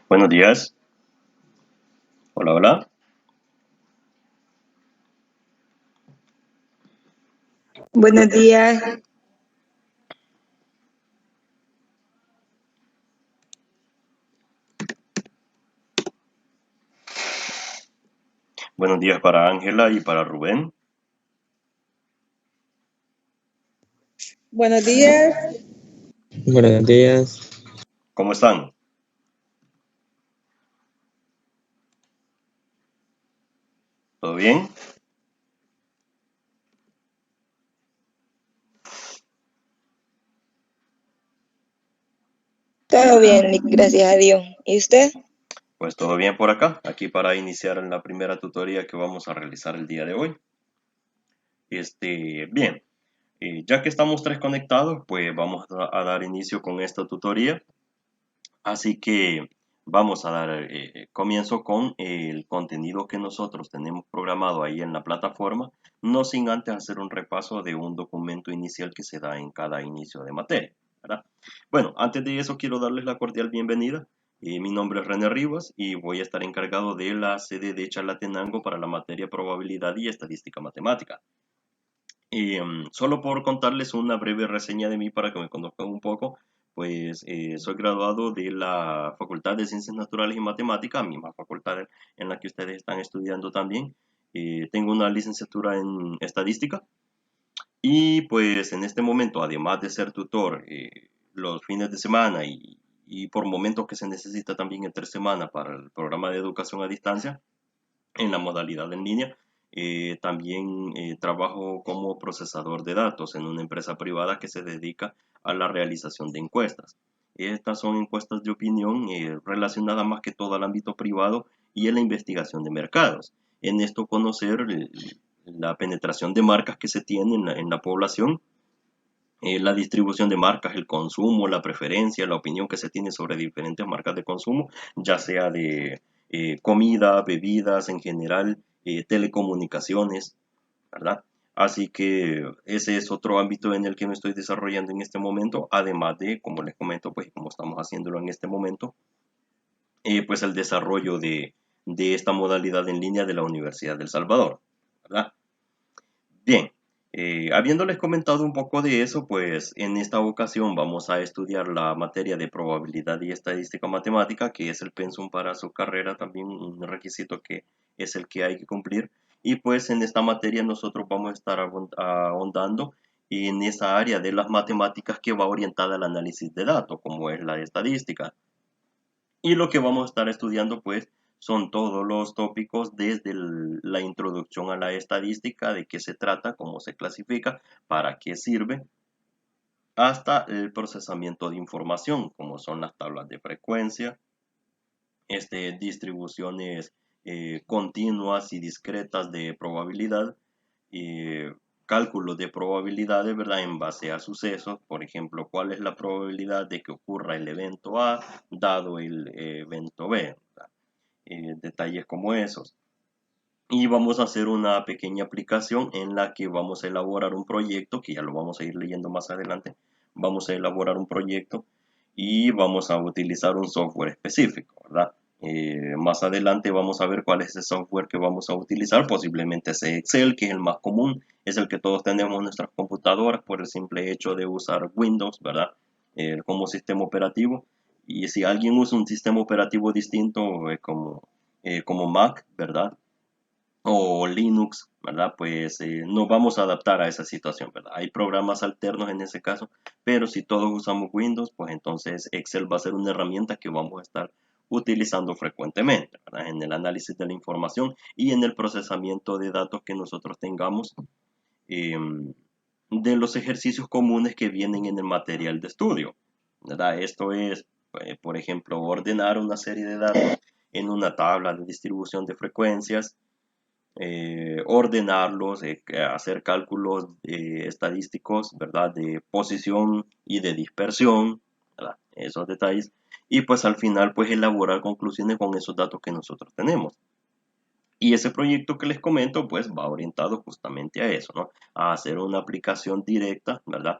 Buenos días. Hola, hola. Buenos días. Buenos días para Ángela y para Rubén. Buenos días. Buenos días. ¿Cómo están? ¿Todo bien? Todo bien, gracias a Dios. ¿Y usted? Pues todo bien por acá. Aquí para iniciar la primera tutoría que vamos a realizar el día de hoy. Bien. Ya que estamos tres conectados, pues vamos a dar inicio con esta tutoría. Así que vamos a dar comienzo con el contenido que nosotros tenemos programado ahí en la plataforma, no sin antes hacer un repaso de un documento inicial que se da en cada inicio de materia, ¿verdad? Bueno, antes de eso quiero darles la cordial bienvenida. Mi nombre es René Rivas y voy a estar encargado de la sede de Chalatenango para la materia probabilidad y estadística matemática. Solo por contarles una breve reseña de mí para que me conozcan un poco, pues soy graduado de la Facultad de Ciencias Naturales y Matemáticas, misma facultad en la que ustedes están estudiando también. Tengo una licenciatura en estadística y pues en este momento, además de ser tutor los fines de semana y por momentos que se necesita también entre semana para el programa de educación a distancia, en la modalidad en línea. También trabajo como procesador de datos en una empresa privada que se dedica a la realización de encuestas. Estas son encuestas de opinión relacionadas más que todo al ámbito privado y a la investigación de mercados. En esto conocer la penetración de marcas que se tiene en la población, la distribución de marcas, el consumo, la preferencia, la opinión que se tiene sobre diferentes marcas de consumo, ya sea de comida, bebidas en general, telecomunicaciones, ¿verdad? Así que ese es otro ámbito en el que me estoy desarrollando en este momento, además de, como les comento, pues como estamos haciéndolo en este momento, pues el desarrollo de esta modalidad en línea de la Universidad del Salvador, ¿verdad? Bien, habiéndoles comentado un poco de eso, pues en esta ocasión vamos a estudiar la materia de probabilidad y estadística matemática, que es el pensum para su carrera, también un requisito que es el que hay que cumplir. Y pues en esta materia nosotros vamos a estar ahondando en esa área de las matemáticas que va orientada al análisis de datos, como es la estadística. Y lo que vamos a estar estudiando, pues, son todos los tópicos desde la introducción a la estadística, de qué se trata, cómo se clasifica, para qué sirve, hasta el procesamiento de información, como son las tablas de frecuencia, distribuciones continuas y discretas de probabilidad, eh, cálculos de probabilidades, ¿verdad? En base a sucesos, por ejemplo, cuál es la probabilidad de que ocurra el evento A dado el evento B, ¿verdad? Detalles como esos. Y vamos a hacer una pequeña aplicación en la que vamos a elaborar un proyecto, que ya lo vamos a ir leyendo más adelante. Vamos a elaborar un proyecto y vamos a utilizar un software específico, ¿verdad? Más adelante vamos a ver cuál es ese software que vamos a utilizar, posiblemente sea Excel, que es el más común, es el que todos tenemos en nuestras computadoras por el simple hecho de usar Windows, ¿verdad? Como sistema operativo. Y si alguien usa un sistema operativo distinto, como Mac, ¿verdad? O Linux, ¿verdad? Pues nos vamos a adaptar a esa situación, ¿verdad? Hay programas alternos en ese caso, pero si todos usamos Windows, pues entonces Excel va a ser una herramienta que vamos a estar utilizando frecuentemente, ¿verdad? En el análisis de la información y en el procesamiento de datos que nosotros tengamos eh, de los ejercicios comunes que vienen en el material de estudio, ¿verdad? Esto es, por ejemplo, ordenar una serie de datos en una tabla de distribución de frecuencias, ordenarlos, hacer cálculos estadísticos, ¿verdad? De posición y de dispersión, ¿verdad? Esos detalles. Y pues al final, pues elaborar conclusiones con esos datos que nosotros tenemos. Y ese proyecto que les comento, pues va orientado justamente a eso, ¿no? A hacer una aplicación directa, ¿verdad?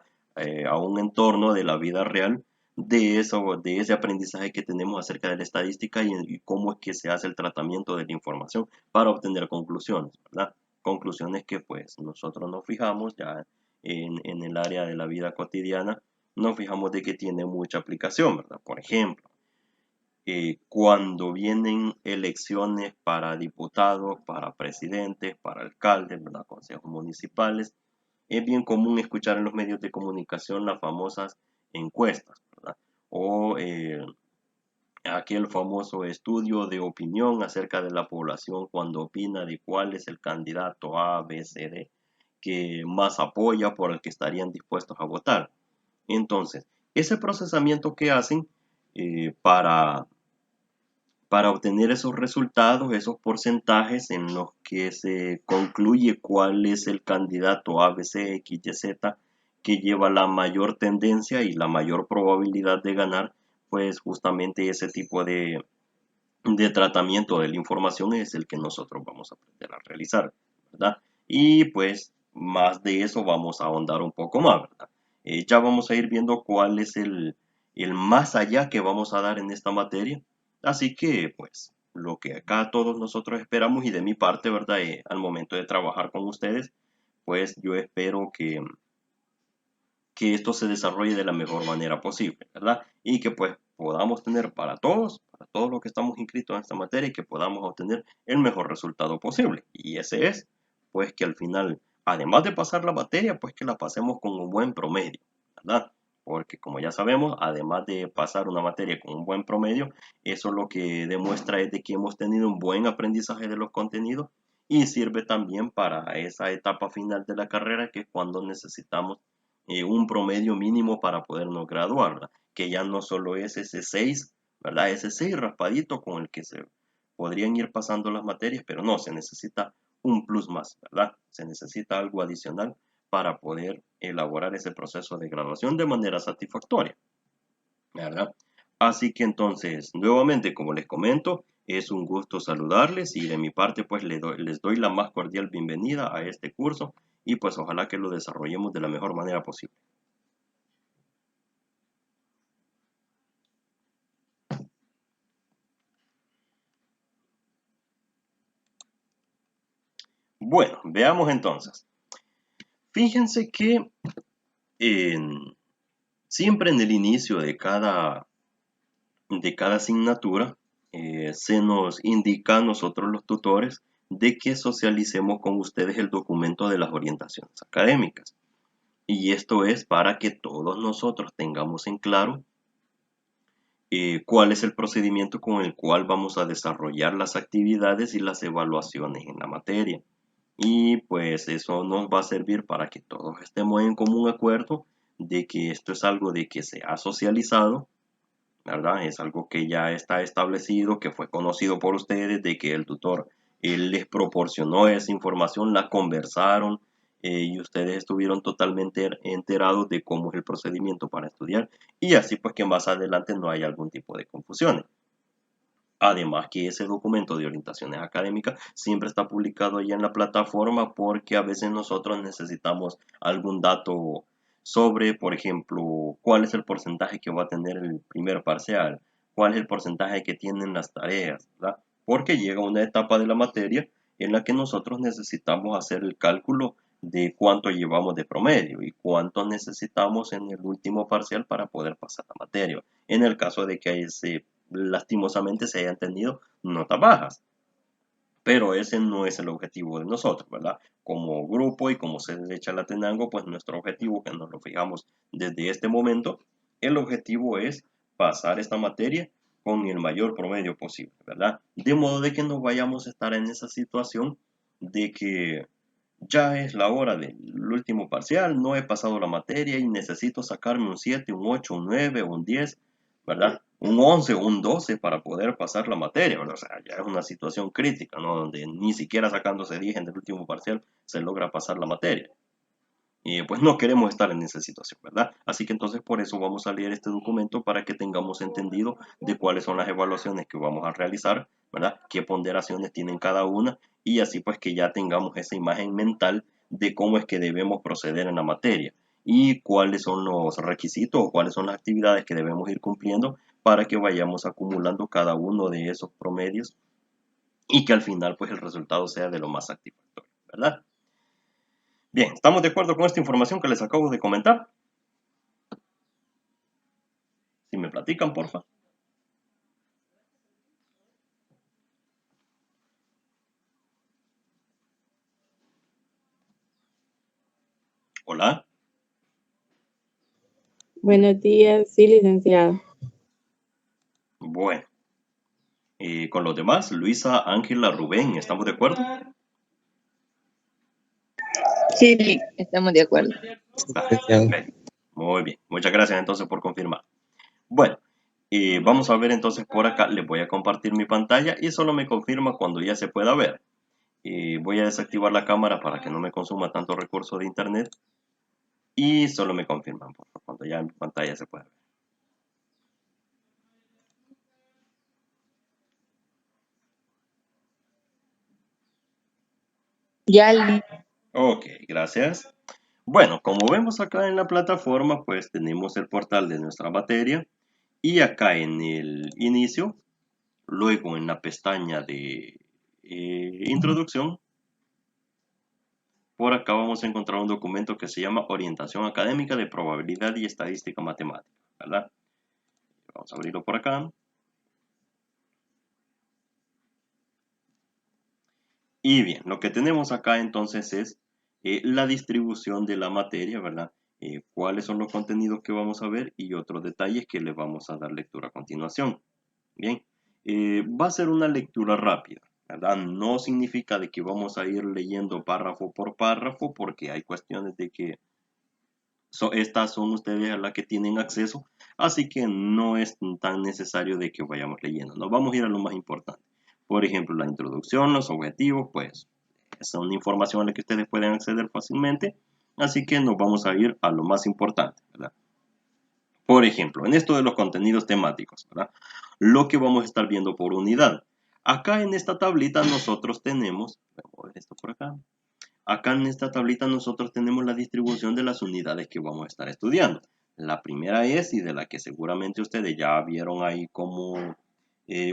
A un entorno de la vida real de ese aprendizaje que tenemos acerca de la estadística y cómo es que se hace el tratamiento de la información para obtener conclusiones, ¿verdad? Conclusiones que pues nosotros nos fijamos ya en el área de la vida cotidiana, nos fijamos de que tiene mucha aplicación, ¿verdad? Por ejemplo, cuando vienen elecciones para diputados, para presidentes, para alcaldes, ¿verdad? Consejos municipales, es bien común escuchar en los medios de comunicación las famosas encuestas, ¿verdad? O aquel famoso estudio de opinión acerca de la población cuando opina de cuál es el candidato A, B, C, D que más apoya, por el que estarían dispuestos a votar. Entonces, ese procesamiento que hacen para obtener esos resultados, esos porcentajes en los que se concluye cuál es el candidato A, B, C, X, Y, Z que lleva la mayor tendencia y la mayor probabilidad de ganar, pues justamente ese tipo de tratamiento de la información es el que nosotros vamos a aprender a realizar, ¿verdad? Y pues más de eso vamos a ahondar un poco más, ¿verdad? Ya vamos a ir viendo cuál es el más allá que vamos a dar en esta materia. Así que pues lo que acá todos nosotros esperamos y de mi parte, ¿verdad? Al momento de trabajar con ustedes, pues yo espero que esto se desarrolle de la mejor manera posible, ¿verdad? Y que pues podamos tener para todos los que estamos inscritos en esta materia y que podamos obtener el mejor resultado posible. Y ese es, pues que al final, además de pasar la materia, pues que la pasemos con un buen promedio, ¿verdad? Porque como ya sabemos, además de pasar una materia con un buen promedio, eso lo que demuestra es de que hemos tenido un buen aprendizaje de los contenidos y sirve también para esa etapa final de la carrera que es cuando necesitamos un promedio mínimo para podernos graduar, ¿verdad? Que ya no solo es ese 6, ¿verdad? Ese 6 raspadito con el que se podrían ir pasando las materias, pero no, se necesita un plus más, ¿verdad? Se necesita algo adicional para poder elaborar ese proceso de graduación de manera satisfactoria, ¿verdad? Así que entonces, nuevamente, como les comento, es un gusto saludarles y de mi parte, pues les doy la más cordial bienvenida a este curso y pues ojalá que lo desarrollemos de la mejor manera posible. Bueno, veamos entonces. Fíjense que siempre en el inicio de cada asignatura se nos indica a nosotros los tutores de que socialicemos con ustedes el documento de las orientaciones académicas. Y esto es para que todos nosotros tengamos en claro cuál es el procedimiento con el cual vamos a desarrollar las actividades y las evaluaciones en la materia. Y pues eso nos va a servir para que todos estemos en común acuerdo de que esto es algo de que se ha socializado, ¿verdad? Es algo que ya está establecido, que fue conocido por ustedes, de que el tutor él les proporcionó esa información, la conversaron y ustedes estuvieron totalmente enterados de cómo es el procedimiento para estudiar y así pues que más adelante no haya algún tipo de confusiones. Además que ese documento de orientaciones académicas siempre está publicado ahí en la plataforma porque a veces nosotros necesitamos algún dato sobre, por ejemplo, cuál es el porcentaje que va a tener el primer parcial, cuál es el porcentaje que tienen las tareas, ¿verdad? Porque llega una etapa de la materia en la que nosotros necesitamos hacer el cálculo de cuánto llevamos de promedio y cuánto necesitamos en el último parcial para poder pasar la materia. En el caso de que lastimosamente se hayan tenido notas bajas. Pero ese no es el objetivo de nosotros, ¿verdad? Como grupo y como sede de Chalatenango, pues nuestro objetivo, que nos lo fijamos desde este momento, el objetivo es pasar esta materia con el mayor promedio posible, ¿verdad? De modo de que no vayamos a estar en esa situación de que ya es la hora del último parcial, no he pasado la materia y necesito sacarme un 7, un 8, un 9, un 10, ¿verdad? Un 11 o un 12 para poder pasar la materia, ¿verdad? O sea, ya es una situación crítica, ¿no? Donde ni siquiera sacándose 10 en el último parcial se logra pasar la materia. Y pues no queremos estar en esa situación, ¿verdad? Así que entonces por eso vamos a leer este documento para que tengamos entendido de cuáles son las evaluaciones que vamos a realizar, ¿verdad? Qué ponderaciones tienen cada una y así pues que ya tengamos esa imagen mental de cómo es que debemos proceder en la materia. y cuáles son los requisitos o cuáles son las actividades que debemos ir cumpliendo para que vayamos acumulando cada uno de esos promedios y que al final pues el resultado sea de lo más satisfactorio, ¿verdad? Bien, ¿estamos de acuerdo con esta información que les acabo de comentar? Si me platican, porfa. Hola. Buenos días, sí, licenciado. Bueno, con los demás, Luisa, Ángela, Rubén, ¿estamos de acuerdo? Sí, estamos de acuerdo. Licenciado. Perfecto. Muy bien, muchas gracias entonces por confirmar. Bueno, vamos a ver entonces por acá, les voy a compartir mi pantalla y solo me confirma cuando ya se pueda ver. Voy a desactivar la cámara para que no me consuma tanto recurso de internet y solo me confirman por favor, cuando ya en mi pantalla se pueda ver. Ya, Ok, gracias. Bueno, como vemos acá en la plataforma, pues tenemos el portal de nuestra materia y acá en el inicio, luego en la pestaña de introducción, por acá vamos a encontrar un documento que se llama Orientación Académica de Probabilidad y Estadística Matemática, ¿verdad? Vamos a abrirlo por acá. Y bien, lo que tenemos acá entonces es la distribución de la materia, ¿verdad? Cuáles son los contenidos que vamos a ver y otros detalles que les vamos a dar lectura a continuación. Bien, va a ser una lectura rápida, ¿verdad? No significa de que vamos a ir leyendo párrafo por párrafo porque hay cuestiones de que estas son ustedes a las que tienen acceso, así que no es tan necesario de que vayamos leyendo. Nos vamos a ir a lo más importante. Por ejemplo, la introducción, los objetivos, pues es una información a la que ustedes pueden acceder fácilmente, así que nos vamos a ir a lo más importante, ¿verdad? Por ejemplo, en esto de los contenidos temáticos, ¿verdad? Lo que vamos a estar viendo por unidad. Acá en esta tablita nosotros tenemos, voy a mover esto por acá. Acá en esta tablita nosotros tenemos la distribución de las unidades que vamos a estar estudiando. La primera es, y de la que seguramente ustedes ya vieron ahí como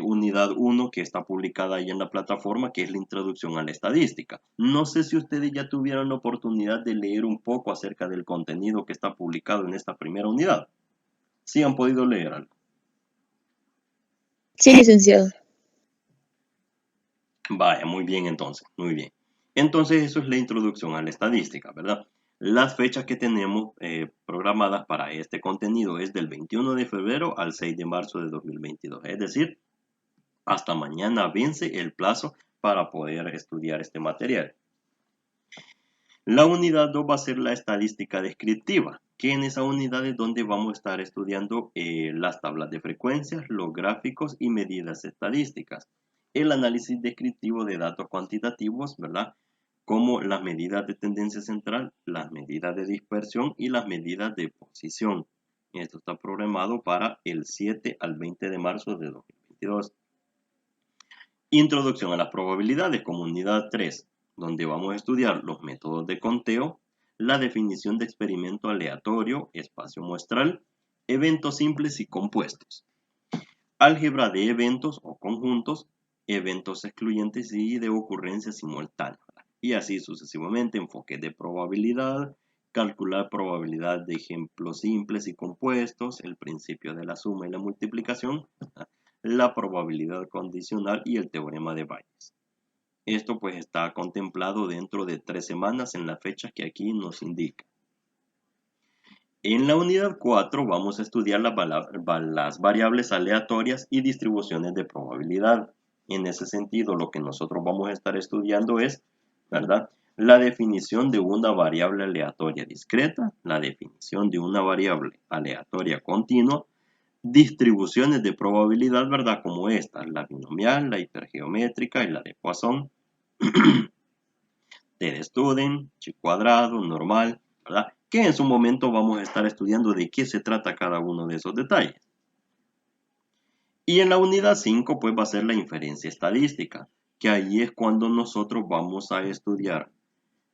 unidad 1 que está publicada ahí en la plataforma, que es la introducción a la estadística. No sé si ustedes ya tuvieron la oportunidad de leer un poco acerca del contenido que está publicado en esta primera unidad. ¿Sí han podido leer algo? sí, licenciado. Vaya, muy bien entonces, muy bien. Entonces eso es la introducción a la estadística, ¿verdad? Las fechas que tenemos programadas para este contenido es del 21 de febrero al 6 de marzo de 2022. Es decir, hasta mañana vence el plazo para poder estudiar este material. La unidad 2 va a ser la estadística descriptiva, que en esa unidad es donde vamos a estar estudiando las tablas de frecuencias, los gráficos y medidas estadísticas. El análisis descriptivo de datos cuantitativos, ¿verdad? Como las medidas de tendencia central, las medidas de dispersión y las medidas de posición. Esto está programado para el 7 al 20 de marzo de 2022. Introducción a las probabilidades como unidad 3, donde vamos a estudiar los métodos de conteo, la definición de experimento aleatorio, espacio muestral, eventos simples y compuestos, álgebra de eventos o conjuntos, eventos excluyentes y de ocurrencia simultánea. Y así sucesivamente, enfoque de probabilidad, calcular probabilidad de ejemplos simples y compuestos, el principio de la suma y la multiplicación, la probabilidad condicional y el teorema de Bayes. Esto pues está contemplado dentro de 3 semanas en la fecha que aquí nos indica. En la unidad 4 vamos a estudiar las variables aleatorias y distribuciones de probabilidad. En ese sentido, lo que nosotros vamos a estar estudiando es, ¿verdad?, la definición de una variable aleatoria discreta, la definición de una variable aleatoria continua, distribuciones de probabilidad, ¿verdad?, como esta, la binomial, la hipergeométrica y la de Poisson, de Student, chi cuadrado, normal, ¿verdad? Que en su momento vamos a estar estudiando de qué se trata cada uno de esos detalles. Y en la unidad 5 pues va a ser la inferencia estadística, que ahí es cuando nosotros vamos a estudiar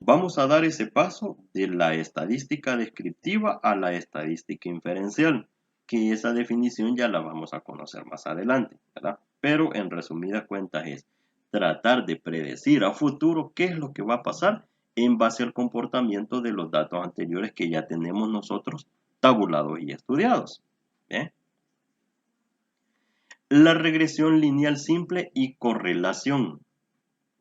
Vamos a dar ese paso de la estadística descriptiva a la estadística inferencial, que esa definición ya la vamos a conocer más adelante, ¿verdad? Pero en resumidas cuentas es tratar de predecir a futuro qué es lo que va a pasar en base al comportamiento de los datos anteriores que ya tenemos nosotros tabulados y estudiados. ¿Bien? La regresión lineal simple y correlación,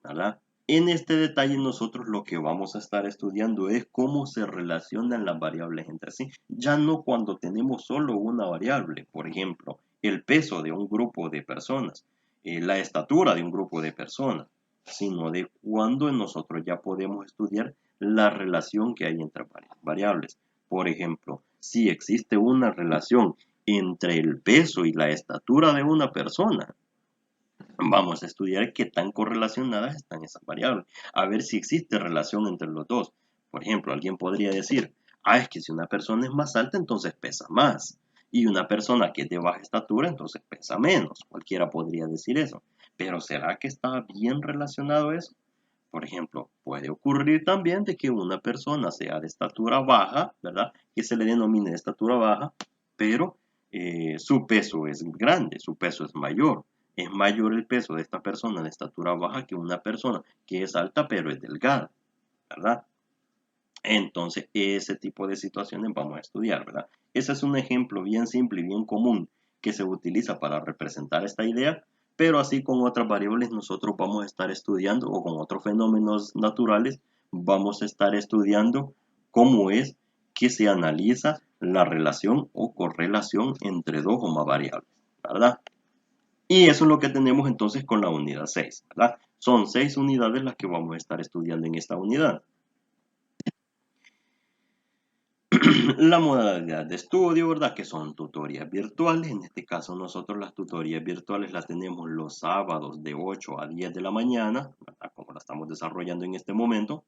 ¿verdad? En este detalle nosotros lo que vamos a estar estudiando es cómo se relacionan las variables entre sí, ya no cuando tenemos solo una variable, por ejemplo, el peso de un grupo de personas, la estatura de un grupo de personas, sino de cuando nosotros ya podemos estudiar la relación que hay entre varias variables. Por ejemplo, si existe una relación entre el peso y la estatura de una persona, vamos a estudiar qué tan correlacionadas están esas variables, a ver si existe relación entre los dos. Por ejemplo, alguien podría decir, es que si una persona es más alta, entonces pesa más, y una persona que es de baja estatura, entonces pesa menos. Cualquiera podría decir eso. Pero ¿será que está bien relacionado eso? Por ejemplo, puede ocurrir también de que una persona sea de estatura baja, ¿verdad? Que se le denomine de estatura baja, pero su peso es grande, su peso es mayor. Es mayor el peso de esta persona de estatura baja que una persona que es alta pero es delgada, ¿verdad? Entonces, ese tipo de situaciones vamos a estudiar, ¿verdad? Ese es un ejemplo bien simple y bien común que se utiliza para representar esta idea, pero así con otras variables nosotros vamos a estar estudiando, o con otros fenómenos naturales, vamos a estar estudiando cómo es que se analiza la relación o correlación entre dos o más variables, ¿verdad? Y eso es lo que tenemos entonces con la unidad 6, ¿verdad? Son 6 unidades las que vamos a estar estudiando en esta unidad. La modalidad de estudio, ¿verdad? Que son tutorías virtuales. En este caso nosotros las tutorías virtuales las tenemos los sábados de 8 a 10 de la mañana, ¿verdad? Como la estamos desarrollando en este momento.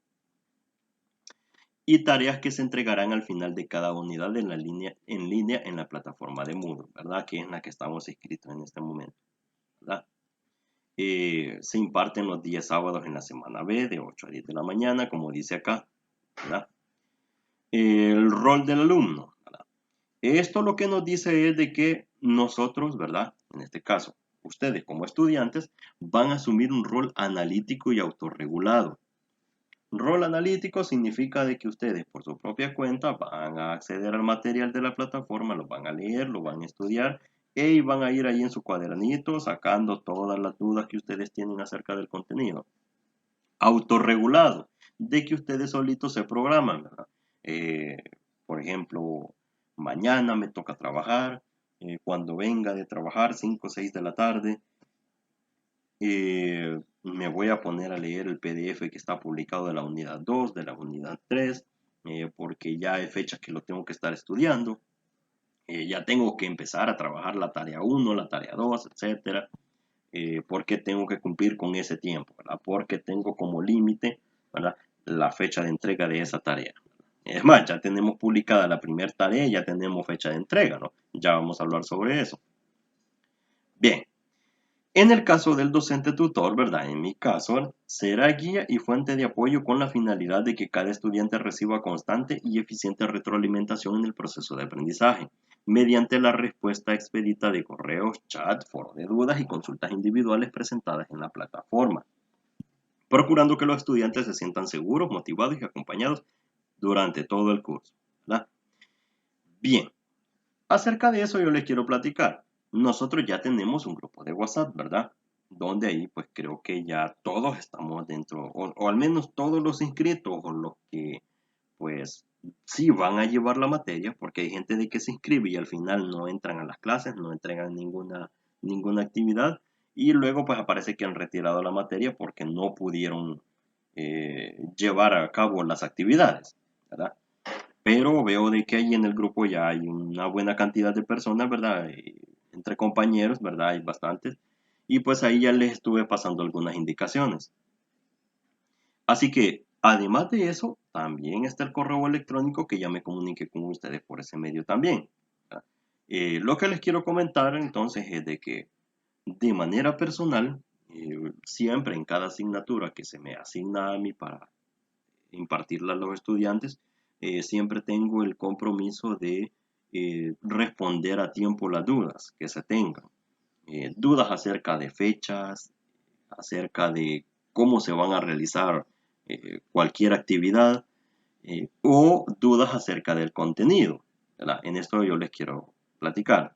Y tareas que se entregarán al final de cada unidad en línea en la plataforma de Moodle, ¿verdad? Que es en la que estamos inscritos en este momento, ¿verdad? Se imparten los días sábados en la semana B de 8 a 10 de la mañana, como dice acá, ¿verdad? El rol del alumno, ¿verdad? Esto lo que nos dice es de que nosotros, ¿verdad? En este caso, ustedes como estudiantes van a asumir un rol analítico y autorregulado. Rol analítico significa de que ustedes por su propia cuenta van a acceder al material de la plataforma, lo van a leer, lo van a estudiar y van a ir ahí en su cuadernito sacando todas las dudas que ustedes tienen acerca del contenido. Autorregulado, de que ustedes solitos se programan, ¿verdad? Por ejemplo, mañana me toca trabajar, cuando venga de trabajar 5 o 6 de la tarde, me voy a poner a leer el PDF que está publicado de la unidad 2, de la unidad 3, porque ya hay fechas que lo tengo que estar estudiando, ya tengo que empezar a trabajar la tarea 1, la tarea 2, etcétera, porque tengo que cumplir con ese tiempo, ¿verdad? Porque tengo como límite, ¿verdad?, la fecha de entrega de esa tarea. Es más, ya tenemos publicada la primera tarea, ya tenemos fecha de entrega, ¿no? Ya vamos a hablar sobre eso. Bien, en el caso del docente tutor, ¿verdad? En mi caso, será guía y fuente de apoyo con la finalidad de que cada estudiante reciba constante y eficiente retroalimentación en el proceso de aprendizaje, mediante la respuesta expedita de correos, chat, foro de dudas y consultas individuales presentadas en la plataforma, procurando que los estudiantes se sientan seguros, motivados y acompañados durante todo el curso, ¿verdad? Bien, acerca de eso yo les quiero platicar. Nosotros ya tenemos un grupo de WhatsApp, ¿verdad? Donde ahí pues creo que ya todos estamos dentro, o al menos todos los inscritos o los que pues sí van a llevar la materia, porque hay gente de que se inscribe y al final no entran a las clases, no entregan ninguna actividad y luego pues aparece que han retirado la materia porque no pudieron llevar a cabo las actividades, ¿verdad? Pero veo de que ahí en el grupo ya hay una buena cantidad de personas, ¿verdad? Entre compañeros, ¿verdad? Hay bastantes. Y pues ahí ya les estuve pasando algunas indicaciones. Así que, además de eso, también está el correo electrónico que ya me comuniqué con ustedes por ese medio también, ¿verdad? Lo que les quiero comentar entonces es de que de manera personal, siempre en cada asignatura que se me asigna a mí para impartirla a los estudiantes, siempre tengo el compromiso de responder a tiempo las dudas que se tengan. Dudas acerca de fechas, acerca de cómo se van a realizar cualquier actividad, o dudas acerca del contenido, ¿verdad? En esto yo les quiero platicar.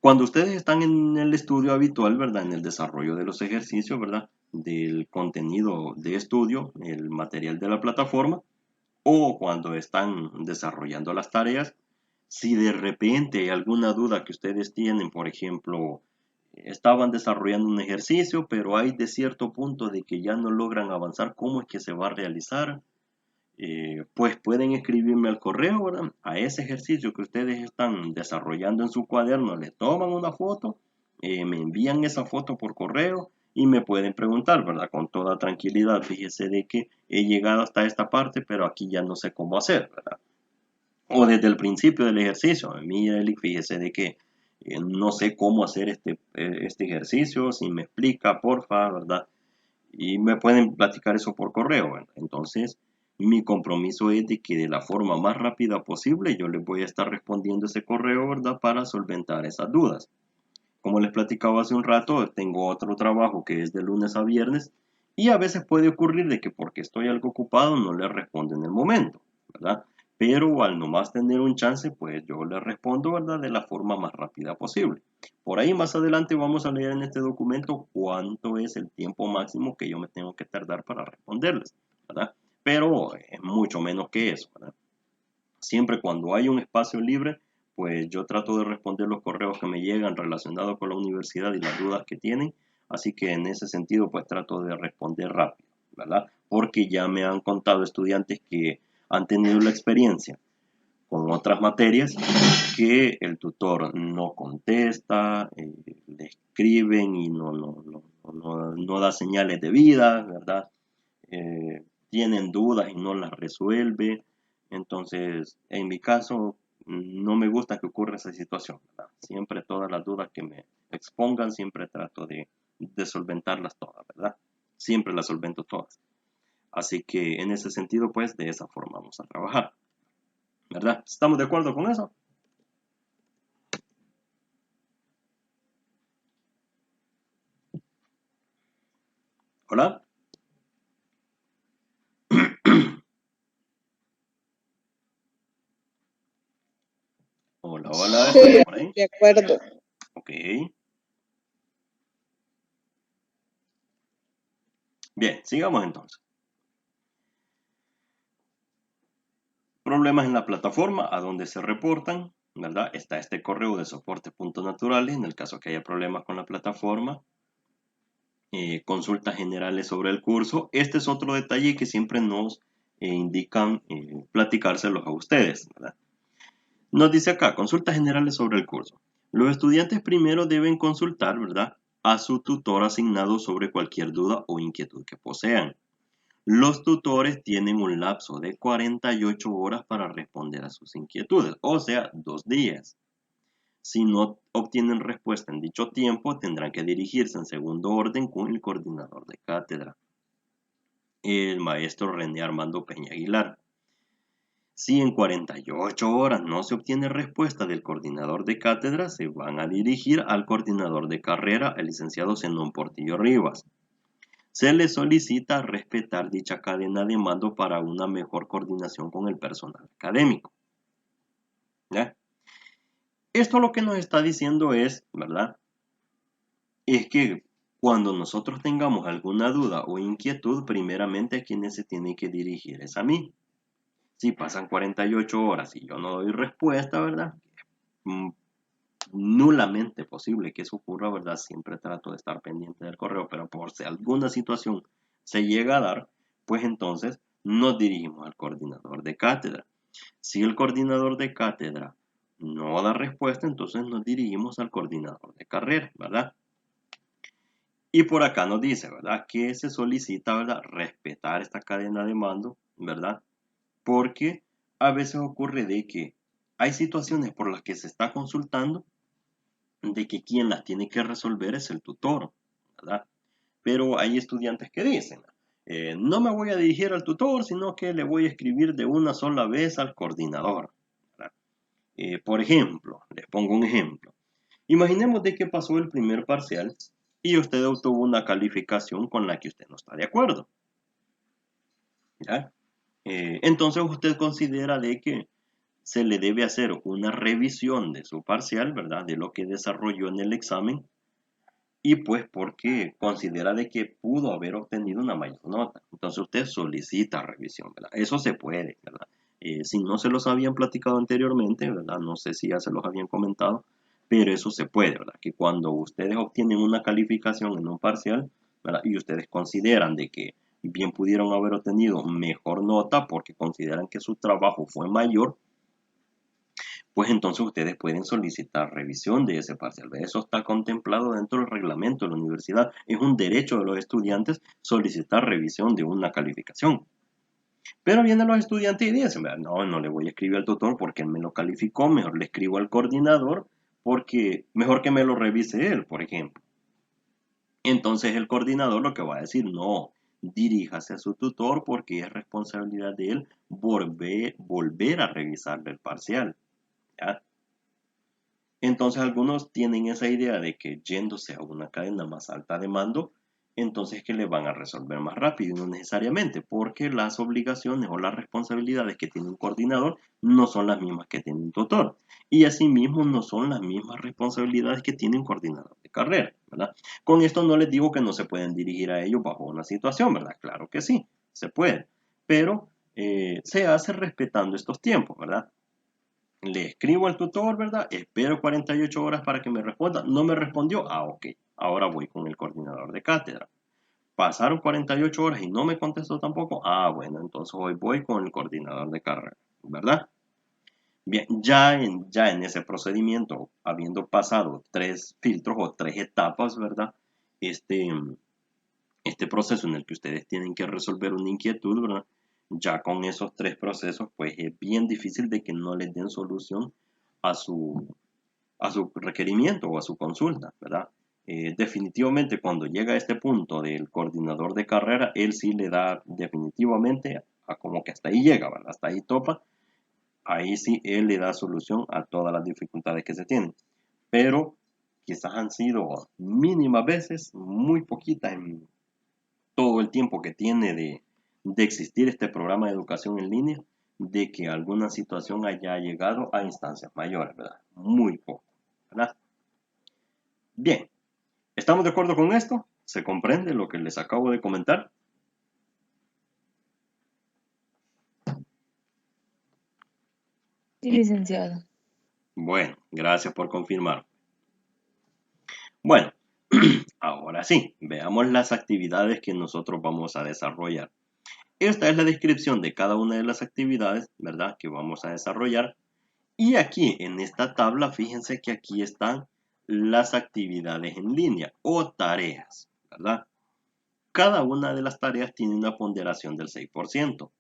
Cuando ustedes están en el estudio habitual, ¿verdad? En el desarrollo de los ejercicios, ¿verdad? Del contenido de estudio, el material de la plataforma, o cuando están desarrollando las tareas, si de repente hay alguna duda que ustedes tienen, por ejemplo, estaban desarrollando un ejercicio, pero hay de cierto punto de que ya no logran avanzar, ¿cómo es que se va a realizar? Pues pueden escribirme al correo, ¿verdad? A ese ejercicio que ustedes están desarrollando en su cuaderno, le toman una foto, me envían esa foto por correo y me pueden preguntar, ¿verdad? Con toda tranquilidad, fíjese de que he llegado hasta esta parte, pero aquí ya no sé cómo hacer, ¿verdad? O desde el principio del ejercicio, mire, Eli, fíjese de que no sé cómo hacer este ejercicio, si me explica, porfa, ¿verdad? Y me pueden platicar eso por correo, ¿verdad? Entonces, mi compromiso es de que de la forma más rápida posible yo les voy a estar respondiendo ese correo, ¿verdad? Para solventar esas dudas. Como les platicaba hace un rato, tengo otro trabajo que es de lunes a viernes y a veces puede ocurrir de que porque estoy algo ocupado no les respondo en el momento, ¿verdad? Pero al nomás tener un chance, pues yo les respondo, ¿verdad? De la forma más rápida posible. Por ahí más adelante vamos a leer en este documento cuánto es el tiempo máximo que yo me tengo que tardar para responderles, ¿verdad? Pero es mucho menos que eso, ¿verdad? Siempre cuando hay un espacio libre, pues yo trato de responder los correos que me llegan relacionados con la universidad y las dudas que tienen. Así que en ese sentido, pues trato de responder rápido, ¿verdad? Porque ya me han contado estudiantes que han tenido la experiencia con otras materias que el tutor no contesta, le escriben y no da señales de vida, ¿verdad? Tienen dudas y no las resuelve. Entonces, en mi caso, no me gusta que ocurra esa situación, ¿verdad? Siempre todas las dudas que me expongan, siempre trato de solventarlas todas, ¿verdad? Siempre las solvento todas. Así que en ese sentido, pues, de esa forma vamos a trabajar, ¿verdad? ¿Estamos de acuerdo con eso? ¿Hola? Hola, hola, Sí, ¿estamos por ahí? de acuerdo. Ok. Bien, sigamos entonces. Problemas en la plataforma a donde se reportan, ¿verdad? Está este correo de soporte.naturales en el caso que haya problemas con la plataforma. Consultas generales sobre el curso. Este es otro detalle que siempre nos indican platicárselos a ustedes, ¿verdad? Nos dice acá, consultas generales sobre el curso. Los estudiantes primero deben consultar, ¿verdad?, a su tutor asignado sobre cualquier duda o inquietud que posean. Los tutores tienen un lapso de 48 horas para responder a sus inquietudes, o sea, 2 días. Si no obtienen respuesta en dicho tiempo, tendrán que dirigirse en segundo orden con el coordinador de cátedra, el maestro René Armando Peña Aguilar. Si en 48 horas no se obtiene respuesta del coordinador de cátedra, se van a dirigir al coordinador de carrera, el licenciado Zenón Portillo Rivas. Se le solicita respetar dicha cadena de mando para una mejor coordinación con el personal académico. ¿Ya? Esto lo que nos está diciendo es, ¿verdad?, es que cuando nosotros tengamos alguna duda o inquietud, primeramente a quienes se tiene que dirigir es a mí. Si pasan 48 horas y yo no doy respuesta, ¿verdad?, nulamente posible que eso ocurra, ¿verdad? Siempre trato de estar pendiente del correo, pero por si alguna situación se llega a dar, pues entonces nos dirigimos al coordinador de cátedra. Si el coordinador de cátedra no da respuesta, entonces nos dirigimos al coordinador de carrera, ¿verdad? Y por acá nos dice, ¿verdad?, que se solicita, ¿verdad?, respetar esta cadena de mando, ¿verdad? Porque a veces ocurre de que hay situaciones por las que se está consultando, de que quien las tiene que resolver es el tutor, ¿verdad? Pero hay estudiantes que dicen, no me voy a dirigir al tutor, sino que le voy a escribir de una sola vez al coordinador, ¿verdad? Por ejemplo, les pongo un ejemplo. Imaginemos de que pasó el primer parcial y usted obtuvo una calificación con la que usted no está de acuerdo, ¿ya? Entonces usted considera de que se le debe hacer una revisión de su parcial, ¿verdad? De lo que desarrolló en el examen, y pues porque considera de que pudo haber obtenido una mayor nota. Entonces usted solicita revisión, ¿verdad? Eso se puede, ¿verdad? Si no se los habían platicado anteriormente, ¿verdad? No sé si ya se los habían comentado, pero eso se puede, ¿verdad? Que cuando ustedes obtienen una calificación en un parcial, ¿verdad? Y ustedes consideran de que bien pudieron haber obtenido mejor nota porque consideran que su trabajo fue mayor, pues entonces ustedes pueden solicitar revisión de ese parcial. Eso está contemplado dentro del reglamento de la universidad. Es un derecho de los estudiantes solicitar revisión de una calificación. Pero vienen los estudiantes y dicen, no, no le voy a escribir al tutor porque él me lo calificó, mejor le escribo al coordinador porque mejor que me lo revise él, por ejemplo. Entonces el coordinador lo que va a decir, no, diríjase a su tutor porque es responsabilidad de él volver a revisarle el parcial, ¿ya? Entonces algunos tienen esa idea de que yéndose a una cadena más alta de mando, entonces que le van a resolver más rápido, y no necesariamente, porque las obligaciones o las responsabilidades que tiene un coordinador no son las mismas que tiene un tutor. Y asimismo no son las mismas responsabilidades que tiene un coordinador de carrera, ¿verdad? Con esto no les digo que no se pueden dirigir a ellos bajo una situación, ¿verdad? Claro que sí, se puede, pero se hace respetando estos tiempos, ¿verdad? Le escribo al tutor, ¿verdad? Espero 48 horas para que me responda. No me respondió. Ah, ok. Ahora voy con el coordinador de cátedra. Pasaron 48 horas y no me contestó tampoco. Ah, bueno, entonces hoy voy con el coordinador de carrera, ¿verdad? Bien, ya en ese procedimiento, habiendo pasado 3 filtros o 3 etapas, ¿verdad? Este proceso en el que ustedes tienen que resolver una inquietud, ¿verdad? Ya con esos 3 procesos, pues es bien difícil de que no les den solución a su requerimiento o a su consulta, ¿verdad? Definitivamente cuando llega a este punto del coordinador de carrera, él sí le da definitivamente a como que hasta ahí llega, ¿verdad? Hasta ahí topa, ahí sí él le da solución a todas las dificultades que se tienen. Pero quizás han sido mínimas veces, muy poquitas en todo el tiempo que tiene de existir este programa de educación en línea, de que alguna situación haya llegado a instancias mayores, ¿verdad? Muy poco, ¿verdad? Bien, ¿estamos de acuerdo con esto? ¿Se comprende lo que les acabo de comentar? Sí, licenciado. Bueno, gracias por confirmar. Bueno, ahora sí, veamos las actividades que nosotros vamos a desarrollar. Esta es la descripción de cada una de las actividades, ¿verdad?, que vamos a desarrollar. Y aquí, en esta tabla, fíjense que aquí están las actividades en línea o tareas, ¿verdad? Cada una de las tareas tiene una ponderación del 6%.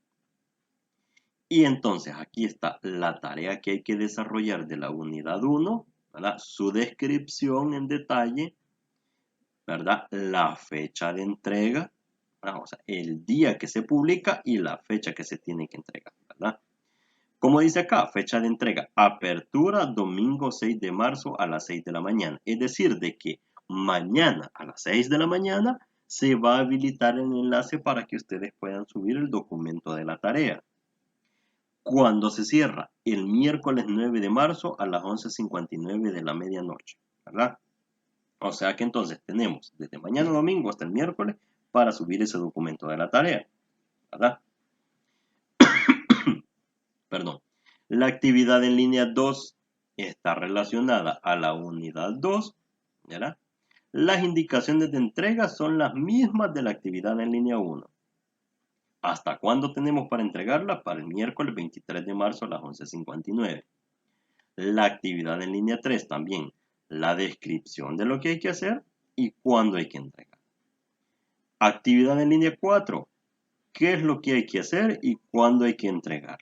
Y entonces aquí está la tarea que hay que desarrollar de la unidad 1, ¿verdad? Su descripción en detalle, ¿verdad? La fecha de entrega, ¿verdad? O sea, el día que se publica y la fecha que se tiene que entregar, ¿verdad? Como dice acá, fecha de entrega, apertura domingo 6 de marzo a las 6 de la mañana. Es decir, de que mañana a las 6 de la mañana se va a habilitar el enlace para que ustedes puedan subir el documento de la tarea. Cuando se cierra, el miércoles 9 de marzo a las 11:59 de la medianoche, ¿verdad? O sea que entonces tenemos desde mañana domingo hasta el miércoles para subir ese documento de la tarea, ¿verdad? Perdón. La actividad en línea 2 está relacionada a la unidad 2, ¿verdad? Las indicaciones de entrega son las mismas de la actividad en línea 1. ¿Hasta cuándo tenemos para entregarla? Para el miércoles 23 de marzo a las 11:59. La actividad en línea 3 también, la descripción de lo que hay que hacer y cuándo hay que entregar. Actividad en línea 4, qué es lo que hay que hacer y cuándo hay que entregar.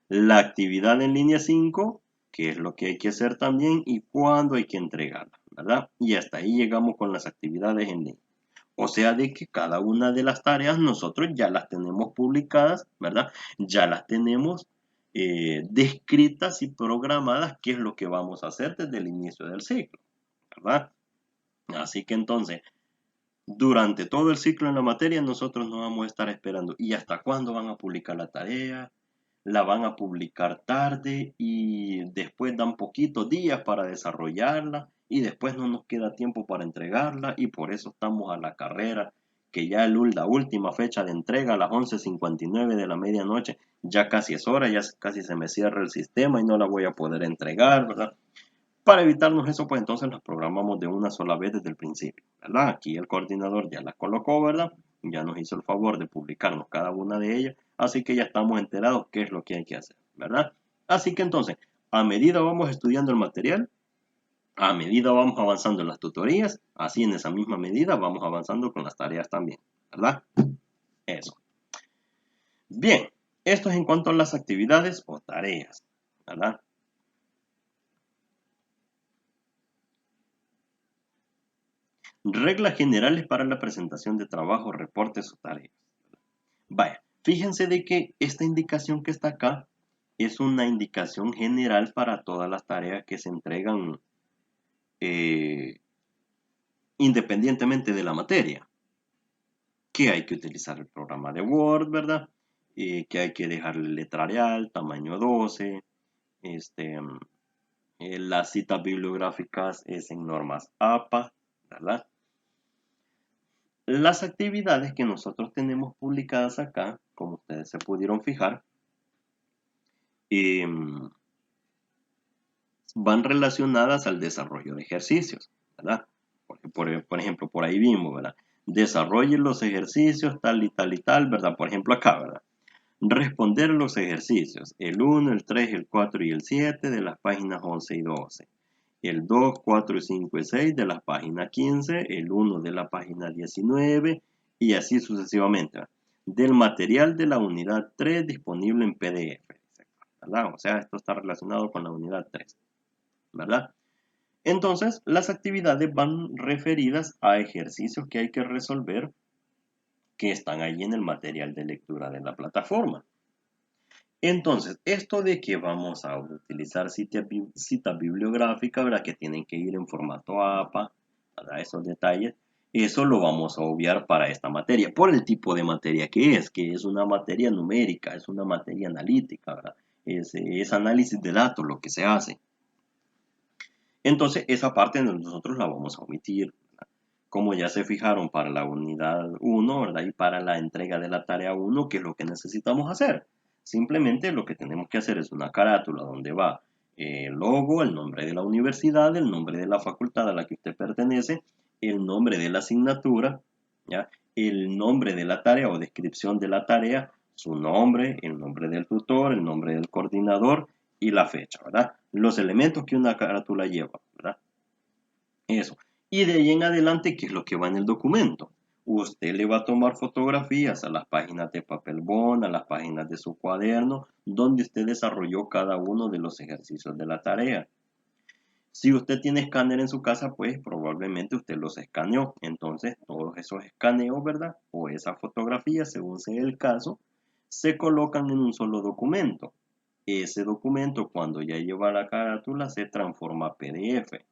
La actividad en línea 5, qué es lo que hay que hacer también y cuándo hay que entregarla, ¿verdad? Y hasta ahí llegamos con las actividades en línea. O sea, de que cada una de las tareas nosotros ya las tenemos publicadas, ¿verdad? Ya las tenemos descritas y programadas, qué es lo que vamos a hacer desde el inicio del ciclo, ¿verdad? Así que entonces, durante todo el ciclo en la materia, nosotros no vamos a estar esperando. ¿Y hasta cuándo van a publicar la tarea? La van a publicar tarde y después dan poquitos días para desarrollarla y después no nos queda tiempo para entregarla y por eso estamos a la carrera, que ya la última fecha de entrega a las 11:59 de la medianoche, ya casi es hora, ya casi se me cierra el sistema y no la voy a poder entregar, ¿verdad? Para evitarnos eso, pues entonces las programamos de una sola vez desde el principio, ¿verdad? Aquí el coordinador ya las colocó, ¿verdad? Ya nos hizo el favor de publicarnos cada una de ellas, así que ya estamos enterados qué es lo que hay que hacer, ¿verdad? Así que entonces, a medida vamos estudiando el material, a medida vamos avanzando en las tutorías, así en esa misma medida vamos avanzando con las tareas también, ¿verdad? Eso. Bien, esto es en cuanto a las actividades o tareas, ¿verdad? Reglas generales para la presentación de trabajo, reportes o tareas. Vaya, fíjense de que esta indicación que está acá es una indicación general para todas las tareas que se entregan independientemente de la materia. Que hay que utilizar el programa de Word, ¿verdad? Que hay que dejarle letra Arial, tamaño 12. Las citas bibliográficas es en normas APA, ¿verdad? Las actividades que nosotros tenemos publicadas acá, como ustedes se pudieron fijar, van relacionadas al desarrollo de ejercicios, ¿verdad? Por ejemplo, por ahí vimos, ¿verdad? Desarrolle los ejercicios tal y tal y tal, ¿verdad? Por ejemplo, acá, ¿verdad? Responder los ejercicios, el 1, el 3, el 4 y el 7 de las páginas 11 y 12. El 2, 4, 5 y 6 de la página 15, el 1 de la página 19 y así sucesivamente, ¿verdad? Del material de la unidad 3 disponible en PDF, ¿verdad? O sea, esto está relacionado con la unidad 3, ¿verdad? Entonces, las actividades van referidas a ejercicios que hay que resolver que están ahí en el material de lectura de la plataforma. Entonces, esto de que vamos a utilizar citas bibliográficas, ¿verdad? Que tienen que ir en formato APA, ¿verdad? Esos detalles, eso lo vamos a obviar para esta materia, por el tipo de materia que es una materia numérica, es una materia analítica, ¿verdad? Es análisis de datos lo que se hace. Entonces, esa parte nosotros la vamos a omitir, ¿verdad? Como ya se fijaron para la unidad 1, ¿verdad? Y para la entrega de la tarea 1, ¿qué es lo que necesitamos hacer? Simplemente lo que tenemos que hacer es una carátula donde va el logo, el nombre de la universidad, el nombre de la facultad a la que usted pertenece, el nombre de la asignatura, ¿ya? El nombre de la tarea o descripción de la tarea, su nombre, el nombre del tutor, el nombre del coordinador y la fecha, ¿verdad? Los elementos que una carátula lleva, ¿verdad? Eso. Y de ahí en adelante, ¿qué es lo que va en el documento? Usted le va a tomar fotografías a las páginas de papel bond, a las páginas de su cuaderno, donde usted desarrolló cada uno de los ejercicios de la tarea. Si usted tiene escáner en su casa, pues probablemente usted los escaneó. Entonces, todos esos escaneos, ¿verdad? O esas fotografías, según sea el caso, se colocan en un solo documento. Ese documento, cuando ya lleva la carátula, se transforma a PDF.